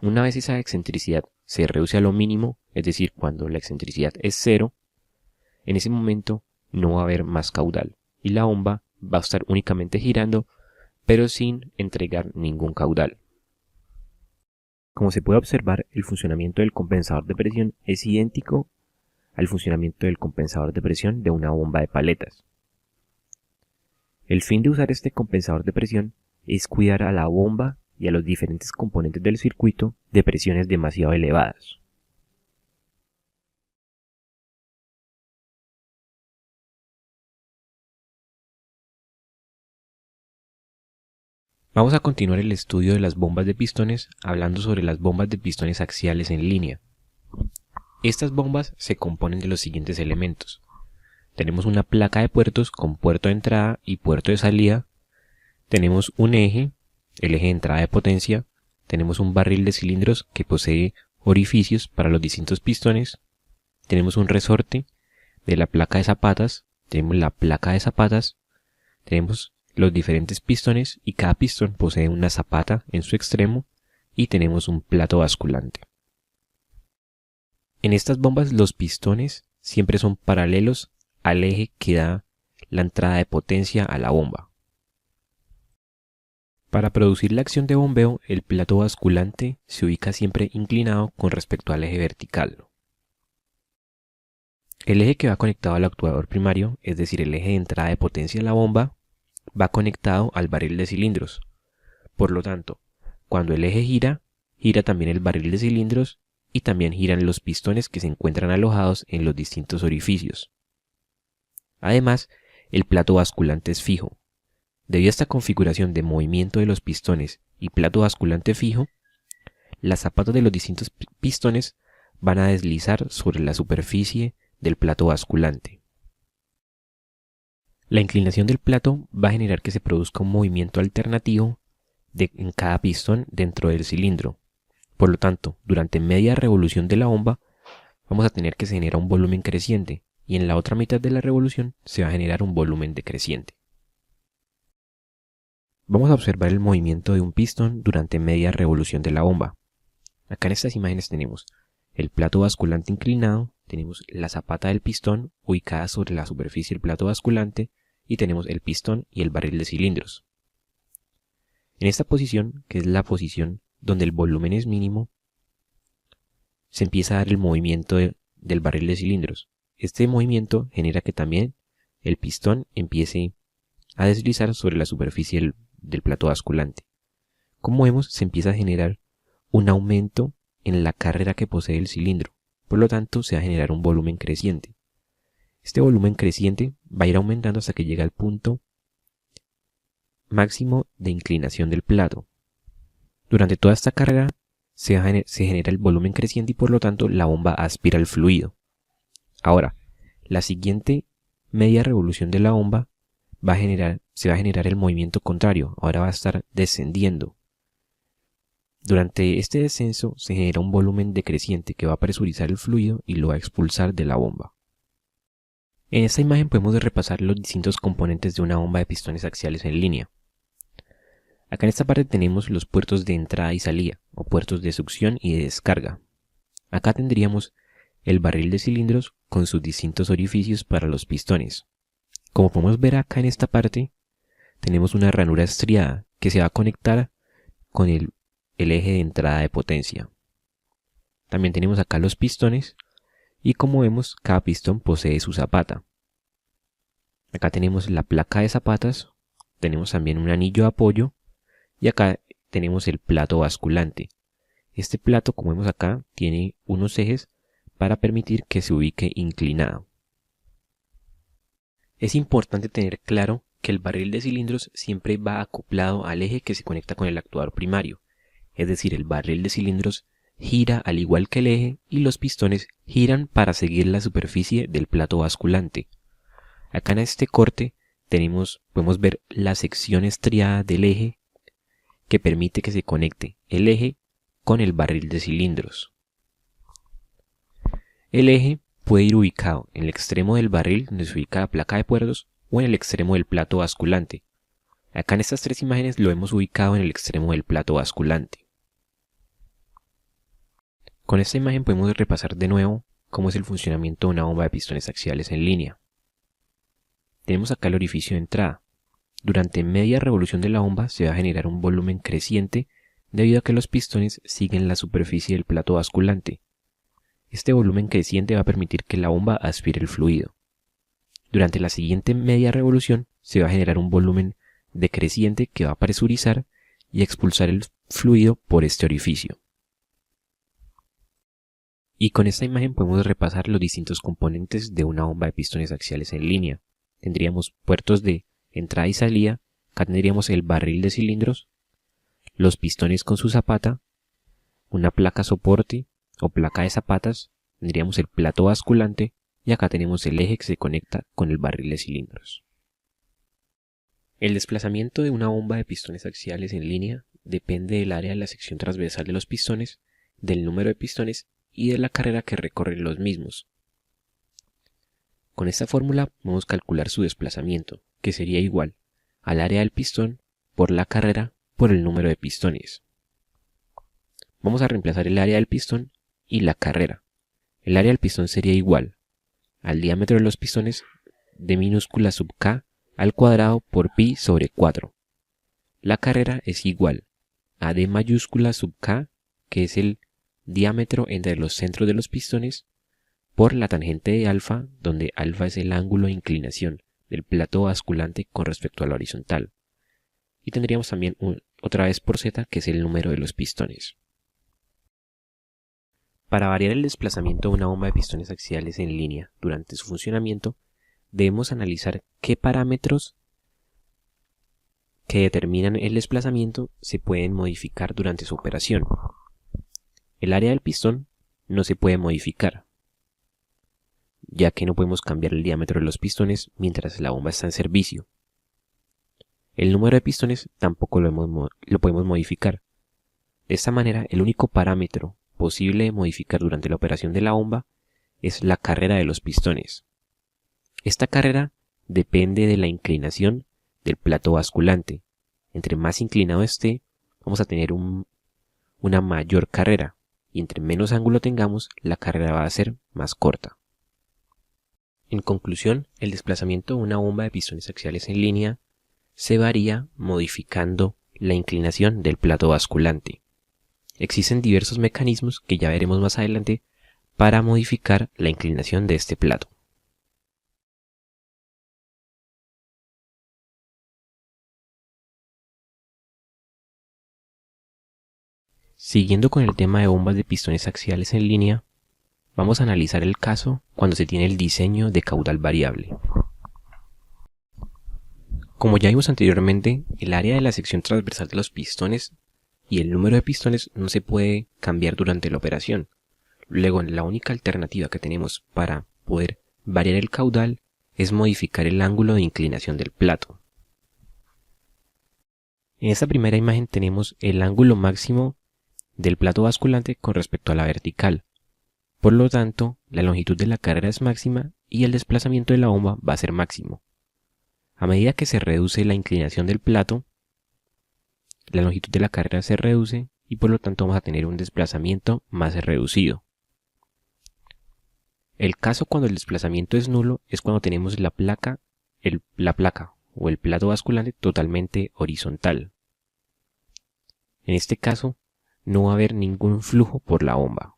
Una vez esa excentricidad se reduce a lo mínimo, es decir, cuando la excentricidad es 0, en ese momento no va a haber más caudal y la bomba va a estar únicamente girando, pero sin entregar ningún caudal. Como se puede observar, el funcionamiento del compensador de presión es idéntico al funcionamiento del compensador de presión de una bomba de paletas. El fin de usar este compensador de presión es cuidar a la bomba y a los diferentes componentes del circuito de presiones demasiado elevadas. Vamos a continuar el estudio de las bombas de pistones hablando sobre las bombas de pistones axiales en línea. Estas bombas se componen de los siguientes elementos. Tenemos una placa de puertos con puerto de entrada y puerto de salida. Tenemos un eje, el eje de entrada de potencia. Tenemos un barril de cilindros que posee orificios para los distintos pistones. Tenemos un resorte de la placa de zapatas. Tenemos la placa de zapatas. Tenemos los diferentes pistones y cada pistón posee una zapata en su extremo y tenemos un plato basculante. En estas bombas los pistones siempre son paralelos al eje que da la entrada de potencia a la bomba. Para producir la acción de bombeo, el plato basculante se ubica siempre inclinado con respecto al eje vertical. El eje que va conectado al actuador primario, es decir, el eje de entrada de potencia a la bomba, va conectado al barril de cilindros. Por lo tanto, cuando el eje gira, gira también el barril de cilindros y también giran los pistones que se encuentran alojados en los distintos orificios. Además, el plato basculante es fijo. Debido a esta configuración de movimiento de los pistones y plato basculante fijo, las zapatas de los distintos pistones van a deslizar sobre la superficie del plato basculante. La inclinación del plato va a generar que se produzca un movimiento alternativo en cada pistón dentro del cilindro, Por lo tanto, durante media revolución de la bomba, vamos a tener que se genera un volumen creciente, y en la otra mitad de la revolución se va a generar un volumen decreciente. Vamos a observar el movimiento de un pistón durante media revolución de la bomba. Acá en estas imágenes tenemos el plato basculante inclinado, tenemos la zapata del pistón ubicada sobre la superficie del plato basculante y tenemos el pistón y el barril de cilindros. En esta posición, que es la posición donde el volumen es mínimo, se empieza a dar el movimiento del barril de cilindros. Este movimiento genera que también el pistón empiece a deslizar sobre la superficie del plato basculante. Como vemos, se empieza a generar un aumento en la carrera que posee el cilindro, por lo tanto se va a generar un volumen creciente. Este volumen creciente va a ir aumentando hasta que llega al punto máximo de inclinación del plato. Durante toda esta carrera se genera el volumen creciente y por lo tanto la bomba aspira el fluido. Ahora, la siguiente media revolución de la bomba se va a generar el movimiento contrario, ahora va a estar descendiendo. Durante este descenso se genera un volumen decreciente que va a presurizar el fluido y lo va a expulsar de la bomba. En esta imagen podemos repasar los distintos componentes de una bomba de pistones axiales en línea. Acá en esta parte tenemos los puertos de entrada y salida, o puertos de succión y de descarga. Acá tendríamos el barril de cilindros con sus distintos orificios para los pistones. Como podemos ver acá en esta parte, tenemos una ranura estriada que se va a conectar con el eje de entrada de potencia. También tenemos acá los pistones y como vemos, cada pistón posee su zapata. Acá tenemos la placa de zapatas, tenemos también un anillo de apoyo y acá tenemos el plato basculante. Este plato, como vemos acá, tiene unos ejes para permitir que se ubique inclinado. Es importante tener claro que el barril de cilindros siempre va acoplado al eje que se conecta con el actuador primario, es decir, el barril de cilindros gira al igual que el eje y los pistones giran para seguir la superficie del plato basculante. Acá en este corte podemos ver la sección estriada del eje que permite que se conecte el eje con el barril de cilindros. El eje puede ir ubicado en el extremo del barril donde se ubica la placa de puertos o en el extremo del plato basculante. Acá en estas tres imágenes lo hemos ubicado en el extremo del plato basculante. Con esta imagen podemos repasar de nuevo cómo es el funcionamiento de una bomba de pistones axiales en línea. Tenemos acá el orificio de entrada. Durante media revolución de la bomba se va a generar un volumen creciente debido a que los pistones siguen la superficie del plato basculante. Este volumen creciente va a permitir que la bomba aspire el fluido. Durante la siguiente media revolución se va a generar un volumen decreciente que va a presurizar y expulsar el fluido por este orificio. Y con esta imagen podemos repasar los distintos componentes de una bomba de pistones axiales en línea. Tendríamos puertos de entrada y salida, acá tendríamos el barril de cilindros, los pistones con su zapata, una placa soporte o placa de zapatas, tendríamos el plato basculante y acá tenemos el eje que se conecta con el barril de cilindros. El desplazamiento de una bomba de pistones axiales en línea depende del área de la sección transversal de los pistones, del número de pistones y de la carrera que recorren los mismos. Con esta fórmula podemos calcular su desplazamiento, que sería igual al área del pistón por la carrera por el número de pistones. Vamos a reemplazar el área del pistón y la carrera. El área del pistón sería igual al diámetro de los pistones d minúscula sub k al cuadrado por pi sobre 4. La carrera es igual a d mayúscula sub k, que es el diámetro entre los centros de los pistones, por la tangente de alfa, donde alfa es el ángulo de inclinación del plato basculante con respecto a la horizontal. Y tendríamos también otra vez por z, que es el número de los pistones. Para variar el desplazamiento de una bomba de pistones axiales en línea durante su funcionamiento, debemos analizar qué parámetros que determinan el desplazamiento se pueden modificar durante su operación. El área del pistón no se puede modificar, ya que no podemos cambiar el diámetro de los pistones mientras la bomba está en servicio. El número de pistones tampoco lo podemos modificar, De esta manera, el único parámetro posible de modificar durante la operación de la bomba es la carrera de los pistones. Esta carrera depende de la inclinación del plato basculante. Entre más inclinado esté, vamos a tener una mayor carrera, y entre menos ángulo tengamos, la carrera va a ser más corta. En conclusión, el desplazamiento de una bomba de pistones axiales en línea se varía modificando la inclinación del plato basculante. Existen diversos mecanismos que ya veremos más adelante para modificar la inclinación de este plato. Siguiendo con el tema de bombas de pistones axiales en línea, vamos a analizar el caso cuando se tiene el diseño de caudal variable. Como ya vimos anteriormente, el área de la sección transversal de los pistones y el número de pistones no se puede cambiar durante la operación. Luego, la única alternativa que tenemos para poder variar el caudal es modificar el ángulo de inclinación del plato. En esta primera imagen tenemos el ángulo máximo del plato basculante con respecto a la vertical. Por lo tanto, la longitud de la carrera es máxima y el desplazamiento de la bomba va a ser máximo. A medida que se reduce la inclinación del plato, la longitud de la carrera se reduce y por lo tanto vamos a tener un desplazamiento más reducido. El caso cuando el desplazamiento es nulo es cuando tenemos la placa o el plato basculante totalmente horizontal. En este caso, no va a haber ningún flujo por la bomba.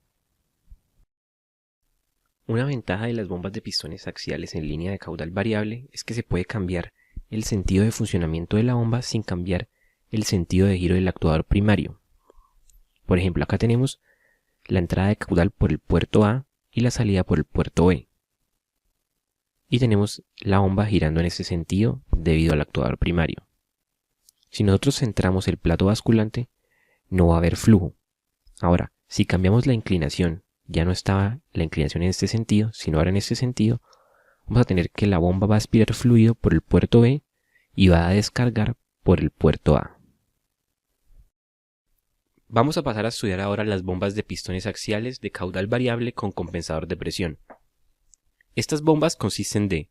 Una ventaja de las bombas de pistones axiales en línea de caudal variable es que se puede cambiar el sentido de funcionamiento de la bomba sin cambiar el sentido de giro del actuador primario. Por ejemplo, acá tenemos la entrada de caudal por el puerto A y la salida por el puerto B. Y tenemos la bomba girando en este sentido debido al actuador primario. Si nosotros centramos el plato basculante, no va a haber flujo. Ahora, si cambiamos la inclinación, ya no estaba la inclinación en este sentido, sino ahora en este sentido, vamos a tener que la bomba va a aspirar fluido por el puerto B y va a descargar por el puerto A. Vamos a pasar a estudiar ahora las bombas de pistones axiales de caudal variable con compensador de presión. Estas bombas consisten de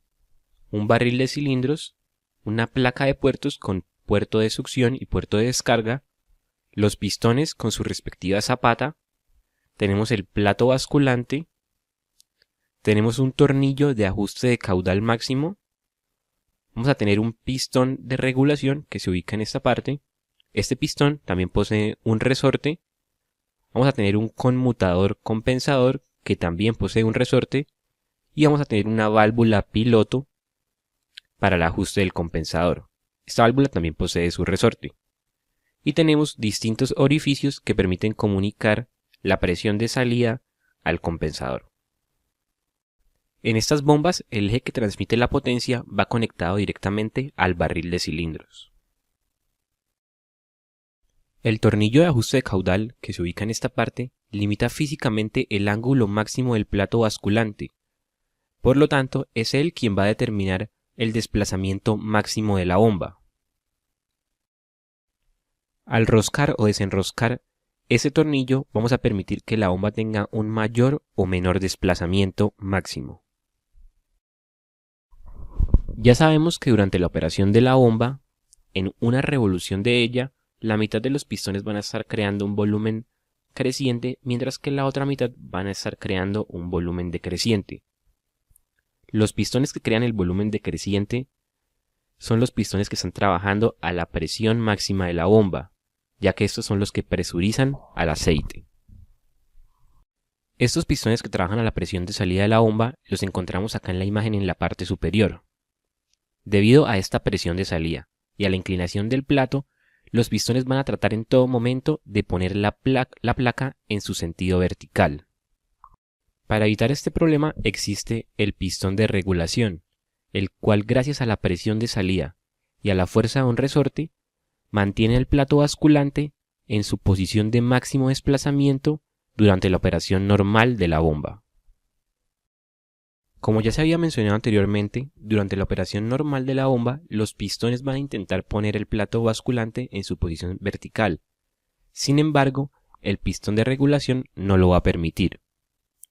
un barril de cilindros, una placa de puertos con puerto de succión y puerto de descarga, los pistones con su respectiva zapata, tenemos el plato basculante, tenemos un tornillo de ajuste de caudal máximo, vamos a tener un pistón de regulación que se ubica en esta parte, este pistón también posee un resorte, vamos a tener un conmutador compensador que también posee un resorte y vamos a tener una válvula piloto para el ajuste del compensador. Esta válvula también posee su resorte. Y tenemos distintos orificios que permiten comunicar la presión de salida al compensador. En estas bombas, el eje que transmite la potencia va conectado directamente al barril de cilindros. El tornillo de ajuste de caudal que se ubica en esta parte limita físicamente el ángulo máximo del plato basculante. Por lo tanto, es él quien va a determinar el desplazamiento máximo de la bomba. Al roscar o desenroscar ese tornillo, vamos a permitir que la bomba tenga un mayor o menor desplazamiento máximo. Ya sabemos que durante la operación de la bomba, en una revolución de ella, la mitad de los pistones van a estar creando un volumen creciente, mientras que la otra mitad van a estar creando un volumen decreciente. Los pistones que crean el volumen decreciente son los pistones que están trabajando a la presión máxima de la bomba, ya que estos son los que presurizan al aceite. Estos pistones que trabajan a la presión de salida de la bomba los encontramos acá en la imagen en la parte superior. Debido a esta presión de salida y a la inclinación del plato, los pistones van a tratar en todo momento de poner la placa en su sentido vertical. Para evitar este problema existe el pistón de regulación, el cual gracias a la presión de salida y a la fuerza de un resorte, mantiene el plato basculante en su posición de máximo desplazamiento durante la operación normal de la bomba. Como ya se había mencionado anteriormente, durante la operación normal de la bomba, los pistones van a intentar poner el plato basculante en su posición vertical. Sin embargo, el pistón de regulación no lo va a permitir.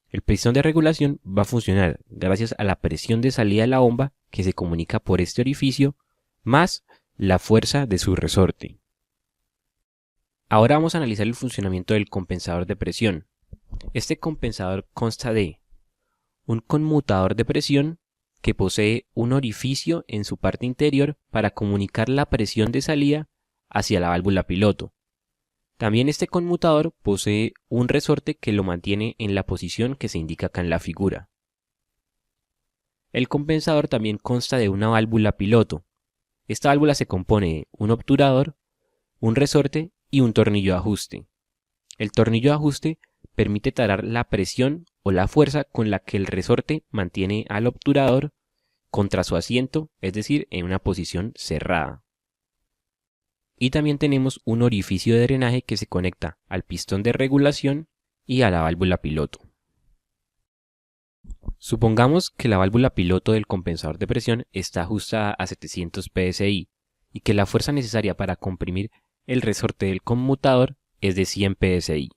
El pistón de regulación va a funcionar gracias a la presión de salida de la bomba que se comunica por este orificio más la fuerza de su resorte. Ahora vamos a analizar el funcionamiento del compensador de presión. Este compensador consta de un conmutador de presión que posee un orificio en su parte interior para comunicar la presión de salida hacia la válvula piloto. También este conmutador posee un resorte que lo mantiene en la posición que se indica acá en la figura. El compensador también consta de una válvula piloto. Esta válvula se compone de un obturador, un resorte y un tornillo de ajuste. El tornillo de ajuste permite tarar la presión o la fuerza con la que el resorte mantiene al obturador contra su asiento, es decir, en una posición cerrada. Y también tenemos un orificio de drenaje que se conecta al pistón de regulación y a la válvula piloto. Supongamos que la válvula piloto del compensador de presión está ajustada a 700 psi y que la fuerza necesaria para comprimir el resorte del conmutador es de 100 psi.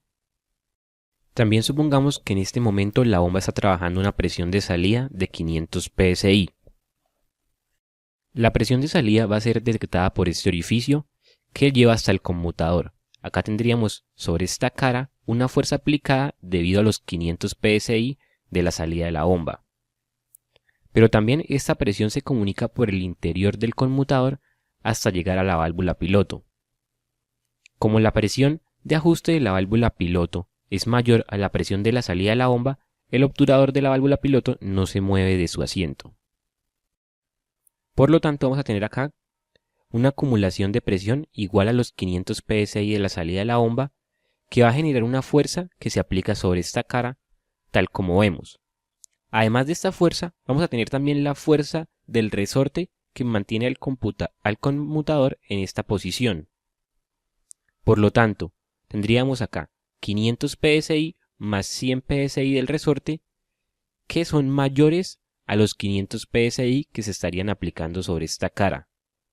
También supongamos que en este momento la bomba está trabajando a una presión de salida de 500 psi. La presión de salida va a ser detectada por este orificio que lleva hasta el conmutador. Acá tendríamos sobre esta cara una fuerza aplicada debido a los 500 psi de la salida de la bomba. Pero también esta presión se comunica por el interior del conmutador hasta llegar a la válvula piloto. Como la presión de ajuste de la válvula piloto es mayor a la presión de la salida de la bomba, el obturador de la válvula piloto no se mueve de su asiento. Por lo tanto, vamos a tener acá una acumulación de presión igual a los 500 psi de la salida de la bomba, que va a generar una fuerza que se aplica sobre esta cara, tal como vemos. Además de esta fuerza, vamos a tener también la fuerza del resorte que mantiene al conmutador en esta posición. Por lo tanto, tendríamos acá 500 psi más 100 psi del resorte, que son mayores a los 500 psi que se estarían aplicando sobre esta cara.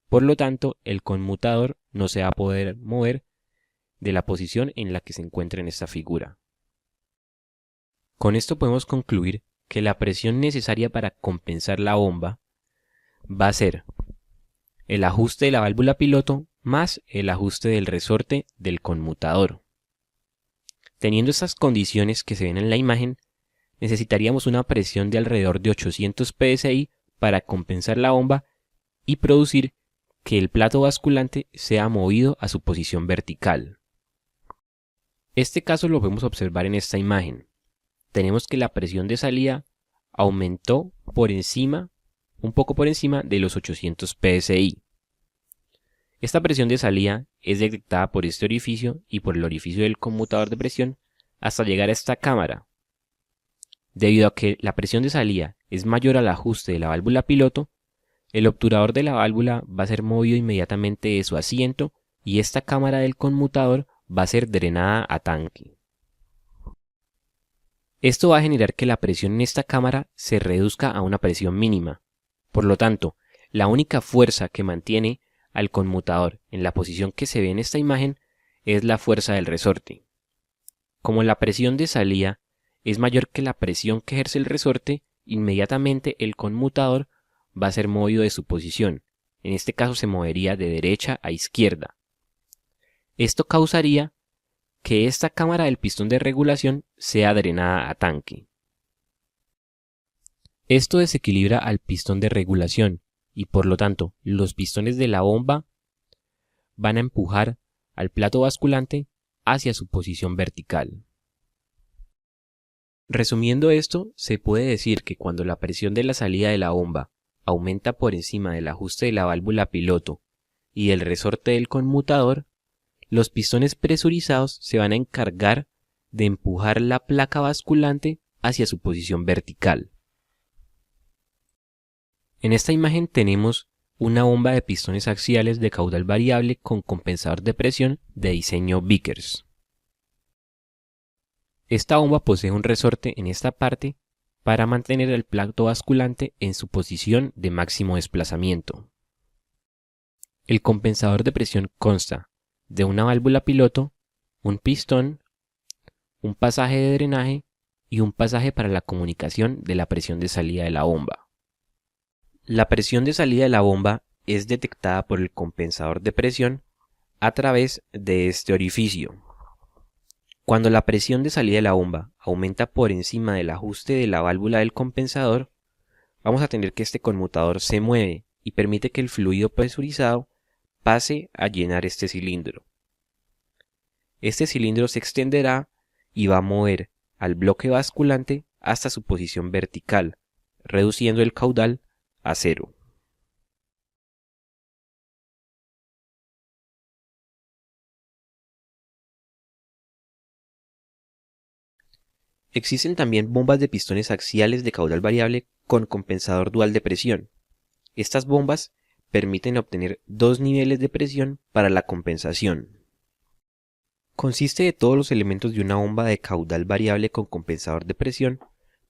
Por lo tanto, el conmutador no se va a poder mover de la posición en la que se encuentra en esta figura. Con esto podemos concluir que la presión necesaria para compensar la bomba va a ser el ajuste de la válvula piloto más el ajuste del resorte del conmutador. Teniendo estas condiciones que se ven en la imagen, necesitaríamos una presión de alrededor de 800 psi para compensar la bomba y producir que el plato basculante sea movido a su posición vertical. Este caso lo podemos observar en esta imagen. Tenemos que la presión de salida aumentó un poco por encima de los 800 psi. Esta presión de salida es detectada por este orificio y por el orificio del conmutador de presión hasta llegar a esta cámara. Debido a que la presión de salida es mayor al ajuste de la válvula piloto, el obturador de la válvula va a ser movido inmediatamente de su asiento y esta cámara del conmutador va a ser drenada a tanque. Esto va a generar que la presión en esta cámara se reduzca a una presión mínima. Por lo tanto, la única fuerza que mantiene al conmutador en la posición que se ve en esta imagen es la fuerza del resorte. Como la presión de salida es mayor que la presión que ejerce el resorte, inmediatamente el conmutador va a ser movido de su posición. En este caso se movería de derecha a izquierda. Esto causaría que esta cámara del pistón de regulación sea drenada a tanque. Esto desequilibra al pistón de regulación y por lo tanto los pistones de la bomba van a empujar al plato basculante hacia su posición vertical. Resumiendo esto, se puede decir que cuando la presión de la salida de la bomba aumenta por encima del ajuste de la válvula piloto y del resorte del conmutador, los pistones presurizados se van a encargar de empujar la placa basculante hacia su posición vertical. En esta imagen tenemos una bomba de pistones axiales de caudal variable con compensador de presión de diseño Vickers. Esta bomba posee un resorte en esta parte para mantener el plato basculante en su posición de máximo desplazamiento. El compensador de presión consta de una válvula piloto, un pistón, un pasaje de drenaje y un pasaje para la comunicación de la presión de salida de la bomba. La presión de salida de la bomba es detectada por el compensador de presión a través de este orificio. Cuando la presión de salida de la bomba aumenta por encima del ajuste de la válvula del compensador, vamos a tener que este conmutador se mueve y permite que el fluido presurizado pase a llenar este cilindro. Este cilindro se extenderá y va a mover al bloque basculante hasta su posición vertical, reduciendo el caudal a cero. Existen también bombas de pistones axiales de caudal variable con compensador dual de presión. Estas bombas permiten obtener dos niveles de presión para la compensación. Consiste de todos los elementos de una bomba de caudal variable con compensador de presión,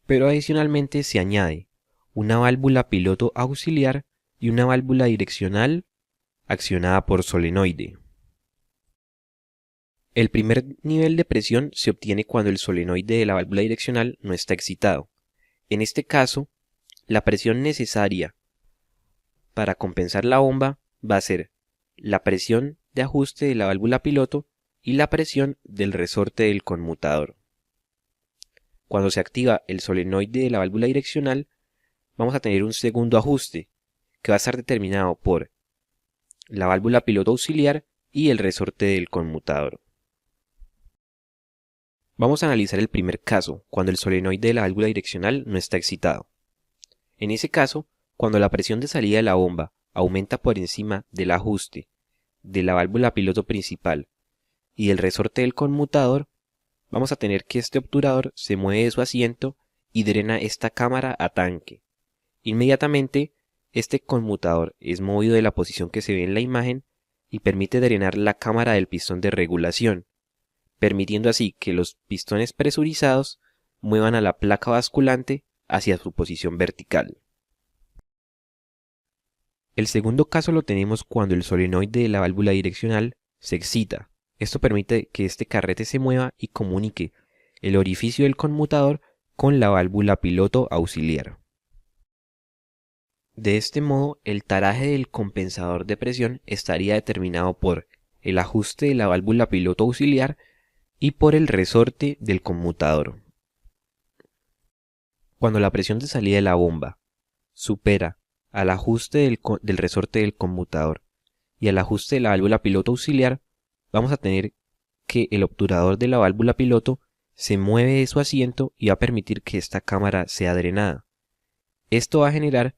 pero adicionalmente se añade una válvula piloto auxiliar y una válvula direccional accionada por solenoide. El primer nivel de presión se obtiene cuando el solenoide de la válvula direccional no está excitado. En este caso, la presión necesaria para compensar la bomba va a ser la presión de ajuste de la válvula piloto y la presión del resorte del conmutador. Cuando se activa el solenoide de la válvula direccional, vamos a tener un segundo ajuste que va a estar determinado por la válvula piloto auxiliar y el resorte del conmutador. Vamos a analizar el primer caso, cuando el solenoide de la válvula direccional no está excitado. En ese caso, cuando la presión de salida de la bomba aumenta por encima del ajuste de la válvula piloto principal y del resorte del conmutador, vamos a tener que este obturador se mueve de su asiento y drena esta cámara a tanque. Inmediatamente, este conmutador es movido de la posición que se ve en la imagen y permite drenar la cámara del pistón de regulación, permitiendo así que los pistones presurizados muevan a la placa basculante hacia su posición vertical. El segundo caso lo tenemos cuando el solenoide de la válvula direccional se excita. Esto permite que este carrete se mueva y comunique el orificio del conmutador con la válvula piloto auxiliar. De este modo, el taraje del compensador de presión estaría determinado por el ajuste de la válvula piloto auxiliar y por el resorte del conmutador. Cuando la presión de salida de la bomba supera al ajuste del resorte del conmutador y al ajuste de la válvula piloto auxiliar, vamos a tener que el obturador de la válvula piloto se mueve de su asiento y va a permitir que esta cámara sea drenada. Esto va a generar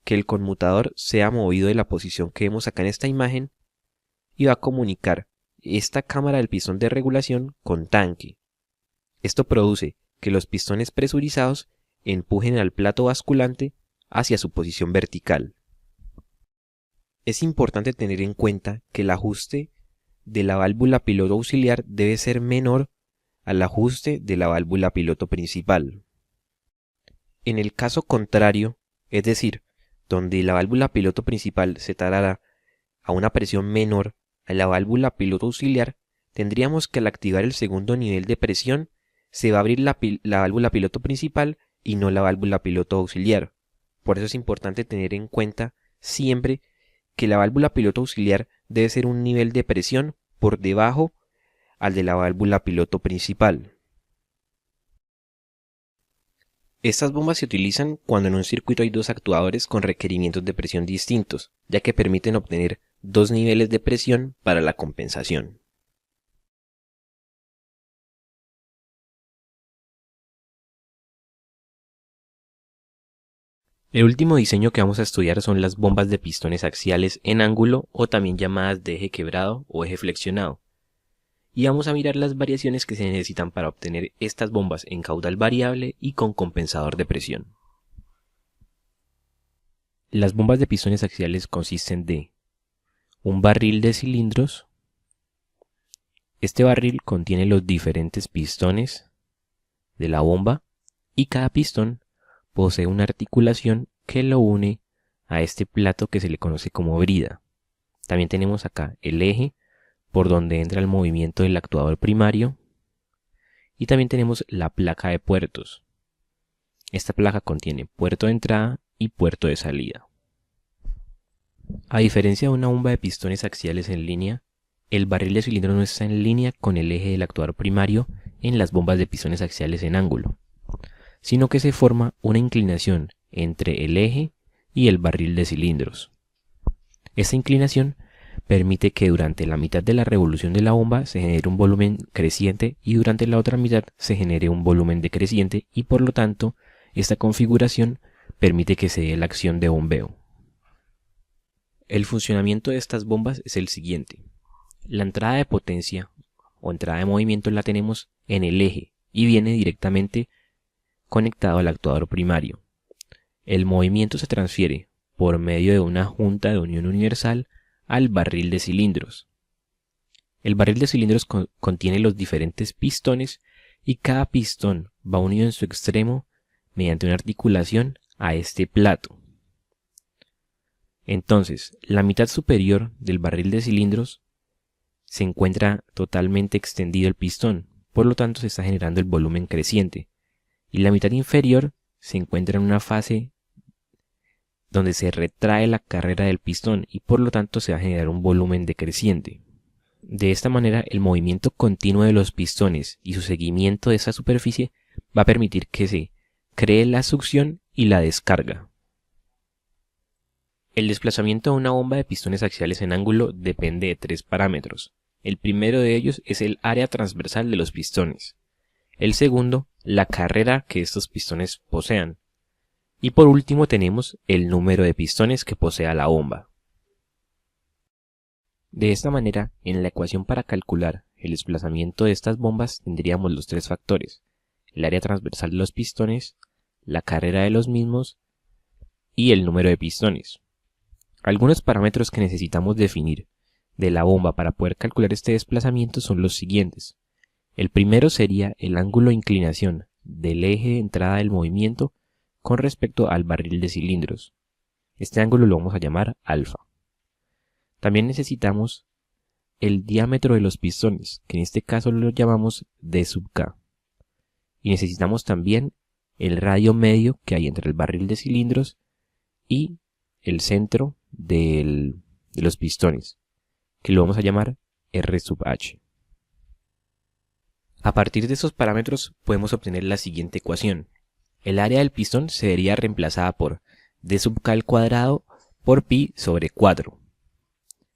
que el conmutador sea movido de la posición que vemos acá en esta imagen y va a comunicar esta cámara del pistón de regulación con tanque. Esto produce que los pistones presurizados empujen al plato basculante hacia su posición vertical. Es importante tener en cuenta que el ajuste de la válvula piloto auxiliar debe ser menor al ajuste de la válvula piloto principal. En el caso contrario, es decir, donde la válvula piloto principal se tarara a una presión menor a la válvula piloto auxiliar, tendríamos que al activar el segundo nivel de presión se va a abrir la válvula piloto principal y no la válvula piloto auxiliar. Por eso es importante tener en cuenta siempre que la válvula piloto auxiliar debe ser un nivel de presión por debajo al de la válvula piloto principal. Estas bombas se utilizan cuando en un circuito hay dos actuadores con requerimientos de presión distintos, ya que permiten obtener dos niveles de presión para la compensación. El último diseño que vamos a estudiar son las bombas de pistones axiales en ángulo o también llamadas de eje quebrado o eje flexionado. Y vamos a mirar las variaciones que se necesitan para obtener estas bombas en caudal variable y con compensador de presión. Las bombas de pistones axiales consisten de un barril de cilindros. Este barril contiene los diferentes pistones de la bomba y cada pistón posee una articulación que lo une a este plato que se le conoce como brida. También tenemos acá el eje por donde entra el movimiento del actuador primario Y también tenemos la placa de puertos. Esta placa contiene puerto de entrada y puerto de salida. A diferencia de una bomba de pistones axiales en línea, el barril de cilindro no está en línea con el eje del actuador primario en las bombas de pistones axiales en ángulo, sino que se forma una inclinación entre el eje y el barril de cilindros. Esta inclinación permite que durante la mitad de la revolución de la bomba se genere un volumen creciente y durante la otra mitad se genere un volumen decreciente, y por lo tanto esta configuración permite que se dé la acción de bombeo. El funcionamiento de estas bombas es el siguiente. La entrada de potencia o entrada de movimiento la tenemos en el eje y viene directamente conectado al actuador primario. El movimiento se transfiere por medio de una junta de unión universal al barril de cilindros. El barril de cilindros contiene los diferentes pistones y cada pistón va unido en su extremo mediante una articulación a este plato. Entonces, la mitad superior del barril de cilindros se encuentra totalmente extendido el pistón, por lo tanto se está generando el volumen creciente, y la mitad inferior se encuentra en una fase donde se retrae la carrera del pistón y por lo tanto se va a generar un volumen decreciente. De esta manera, el movimiento continuo de los pistones y su seguimiento de esa superficie va a permitir que se cree la succión y la descarga. El desplazamiento de una bomba de pistones axiales en ángulo depende de 3 parámetros. El primero de ellos es el área transversal de los pistones. El segundo, la carrera que estos pistones posean. Y por último tenemos el número de pistones que posea la bomba. De esta manera, en la ecuación para calcular el desplazamiento de estas bombas tendríamos los 3 factores: el área transversal de los pistones, la carrera de los mismos y el número de pistones. Algunos parámetros que necesitamos definir de la bomba para poder calcular este desplazamiento son los siguientes. El primero sería el ángulo de inclinación del eje de entrada del movimiento con respecto al barril de cilindros. Este ángulo lo vamos a llamar alfa. También necesitamos el diámetro de los pistones, que en este caso lo llamamos d sub k. Y necesitamos también el radio medio que hay entre el barril de cilindros y el centro de los pistones, que lo vamos a llamar r sub h. A partir de esos parámetros podemos obtener la siguiente ecuación. El área del pistón se vería reemplazada por d sub k al cuadrado por pi sobre 4.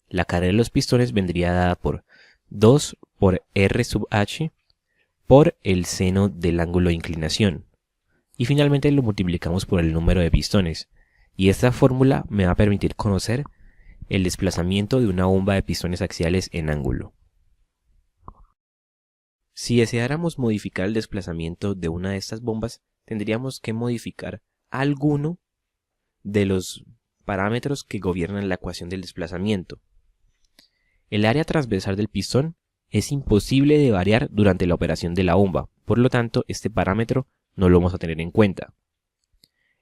La carrera de los pistones vendría dada por 2 por r sub h por el seno del ángulo de inclinación. Y finalmente lo multiplicamos por el número de pistones. Y esta fórmula me va a permitir conocer el desplazamiento de una bomba de pistones axiales en ángulo. Si deseáramos modificar el desplazamiento de una de estas bombas, tendríamos que modificar alguno de los parámetros que gobiernan la ecuación del desplazamiento. El área transversal del pistón es imposible de variar durante la operación de la bomba, por lo tanto este parámetro no lo vamos a tener en cuenta.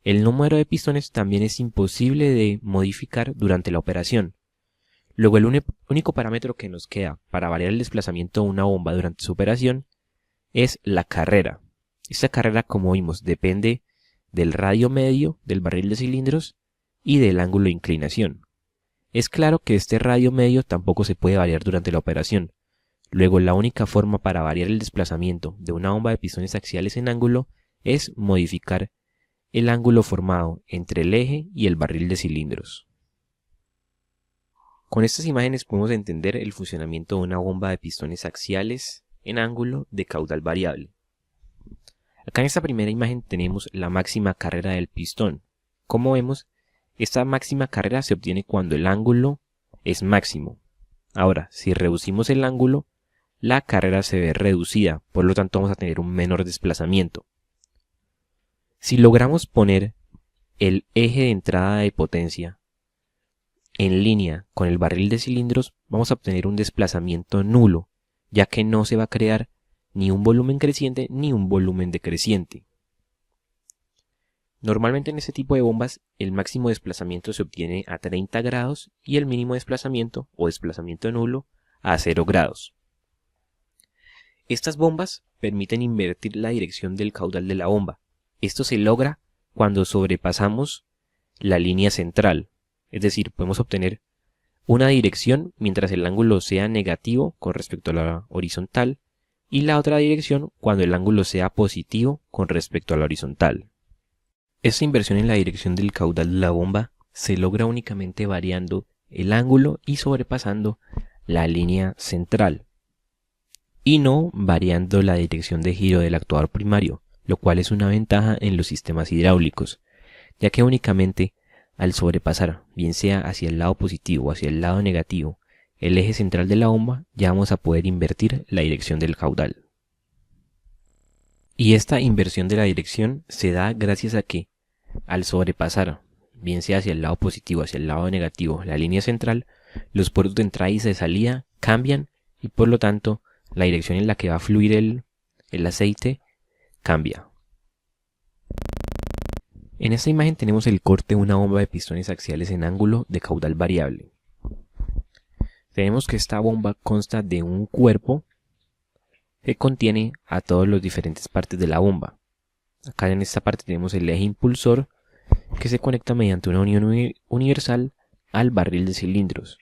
El número de pistones también es imposible de modificar durante la operación. Luego el único parámetro que nos queda para variar el desplazamiento de una bomba durante su operación es la carrera. Esta carrera, como vimos, depende del radio medio del barril de cilindros y del ángulo de inclinación. Es claro que este radio medio tampoco se puede variar durante la operación. Luego la única forma para variar el desplazamiento de una bomba de pistones axiales en ángulo es modificar el ángulo formado entre el eje y el barril de cilindros. Con estas imágenes podemos entender el funcionamiento de una bomba de pistones axiales en ángulo de caudal variable. Acá en esta primera imagen tenemos la máxima carrera del pistón. Como vemos, esta máxima carrera se obtiene cuando el ángulo es máximo. Ahora, si reducimos el ángulo, la carrera se ve reducida, por lo tanto vamos a tener un menor desplazamiento. Si logramos poner el eje de entrada de potencia en línea con el barril de cilindros, vamos a obtener un desplazamiento nulo, ya que no se va a crear ni un volumen creciente ni un volumen decreciente. Normalmente en este tipo de bombas el máximo desplazamiento se obtiene a 30 grados y el mínimo desplazamiento o desplazamiento nulo a 0 grados. Estas bombas permiten invertir la dirección del caudal de la bomba. Esto se logra cuando sobrepasamos la línea central, es decir, podemos obtener una dirección mientras el ángulo sea negativo con respecto a la horizontal y la otra dirección cuando el ángulo sea positivo con respecto a la horizontal. Esta inversión en la dirección del caudal de la bomba se logra únicamente variando el ángulo y sobrepasando la línea central, y no variando la dirección de giro del actuador primario, lo cual es una ventaja en los sistemas hidráulicos, ya que únicamente al sobrepasar, bien sea hacia el lado positivo o hacia el lado negativo, el eje central de la bomba, ya vamos a poder invertir la dirección del caudal. Y esta inversión de la dirección se da gracias a que, al sobrepasar, bien sea hacia el lado positivo o hacia el lado negativo, la línea central, los puertos de entrada y de salida cambian y por lo tanto la dirección en la que va a fluir el aceite cambia. En esta imagen tenemos el corte de una bomba de pistones axiales en ángulo de caudal variable. Tenemos que esta bomba consta de un cuerpo que contiene a todas las diferentes partes de la bomba. Acá en esta parte tenemos el eje impulsor que se conecta mediante una unión universal al barril de cilindros.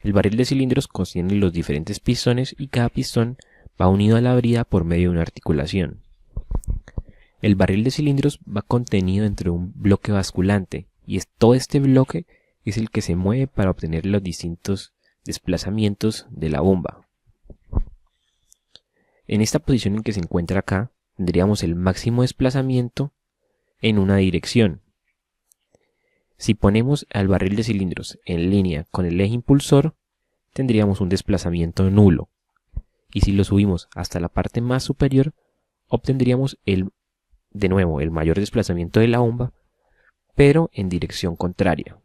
El barril de cilindros contiene los diferentes pistones y cada pistón va unido a la brida por medio de una articulación. El barril de cilindros va contenido dentro de un bloque basculante y todo este bloque es el que se mueve para obtener los distintos desplazamientos de la bomba. En esta posición en que se encuentra acá tendríamos el máximo desplazamiento en una dirección. Si ponemos al barril de cilindros en línea con el eje impulsor, tendríamos un desplazamiento nulo. Y si lo subimos hasta la parte más superior, obtendríamos de nuevo el mayor desplazamiento de la bomba, pero en dirección contraria.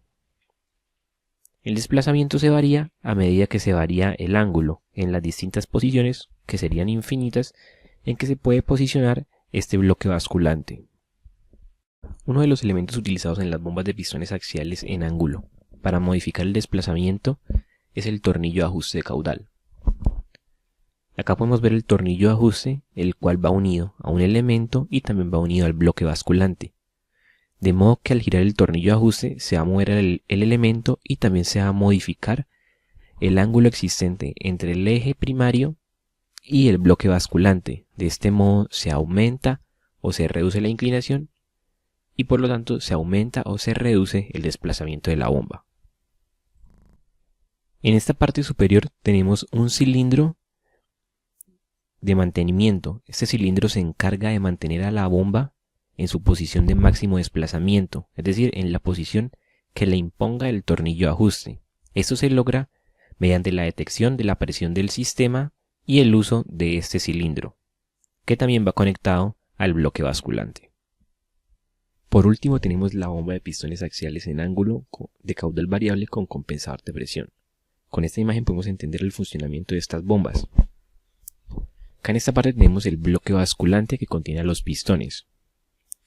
El desplazamiento se varía a medida que se varía el ángulo en las distintas posiciones, que serían infinitas, en que se puede posicionar este bloque basculante. Uno de los elementos utilizados en las bombas de pistones axiales en ángulo para modificar el desplazamiento es el tornillo de ajuste de caudal. Acá podemos ver el tornillo de ajuste, el cual va unido a un elemento y también va unido al bloque basculante. De modo que al girar el tornillo de ajuste se va a mover el elemento y también se va a modificar el ángulo existente entre el eje primario y el bloque basculante. De este modo se aumenta o se reduce la inclinación y por lo tanto se aumenta o se reduce el desplazamiento de la bomba. En esta parte superior tenemos un cilindro de mantenimiento. Este cilindro se encarga de mantener a la bomba en su posición de máximo desplazamiento, es decir, en la posición que le imponga el tornillo de ajuste. Esto se logra mediante la detección de la presión del sistema y el uso de este cilindro, que también va conectado al bloque basculante. Por último tenemos la bomba de pistones axiales en ángulo de caudal variable con compensador de presión. Con esta imagen podemos entender el funcionamiento de estas bombas. Acá en esta parte tenemos el bloque basculante que contiene a los pistones.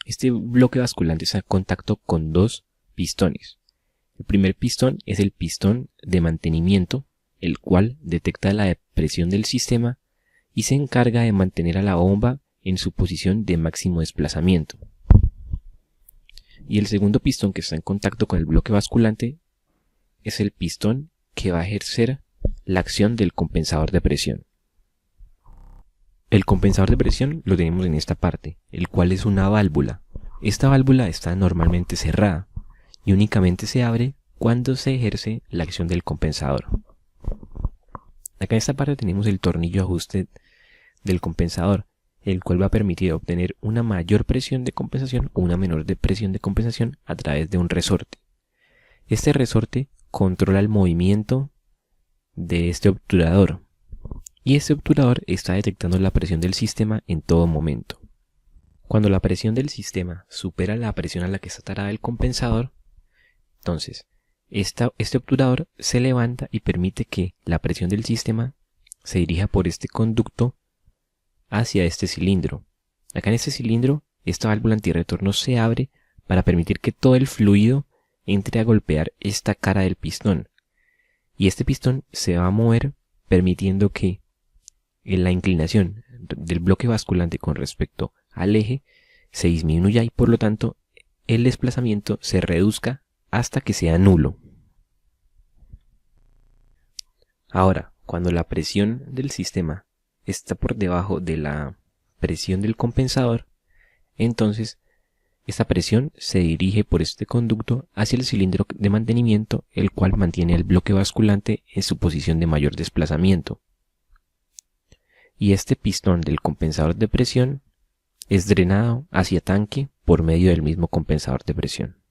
Este bloque basculante está en contacto con dos pistones. El primer pistón es el pistón de mantenimiento, el cual detecta la presión del sistema y se encarga de mantener a la bomba en su posición de máximo desplazamiento. Y el segundo pistón que está en contacto con el bloque basculante es el pistón que va a ejercer la acción del compensador de presión. El compensador de presión lo tenemos en esta parte, el cual es una válvula. Esta válvula está normalmente cerrada y únicamente se abre cuando se ejerce la acción del compensador. Acá en esta parte tenemos el tornillo de ajuste del compensador, el cual va a permitir obtener una mayor presión de compensación o una menor presión de compensación a través de un resorte. Este resorte controla el movimiento de este obturador y este obturador está detectando la presión del sistema en todo momento. Cuando la presión del sistema supera la presión a la que está atarada el compensador, entonces este obturador se levanta y permite que la presión del sistema se dirija por este conducto hacia este cilindro. Acá en este cilindro, esta válvula antirretorno se abre para permitir que todo el fluido entre a golpear esta cara del pistón. Y este pistón se va a mover permitiendo que la inclinación del bloque basculante con respecto al eje se disminuya y por lo tanto el desplazamiento se reduzca hasta que sea nulo. Ahora, cuando la presión del sistema está por debajo de la presión del compensador, entonces esta presión se dirige por este conducto hacia el cilindro de mantenimiento, el cual mantiene el bloque basculante en su posición de mayor desplazamiento. Y este pistón del compensador de presión es drenado hacia tanque por medio del mismo compensador de presión.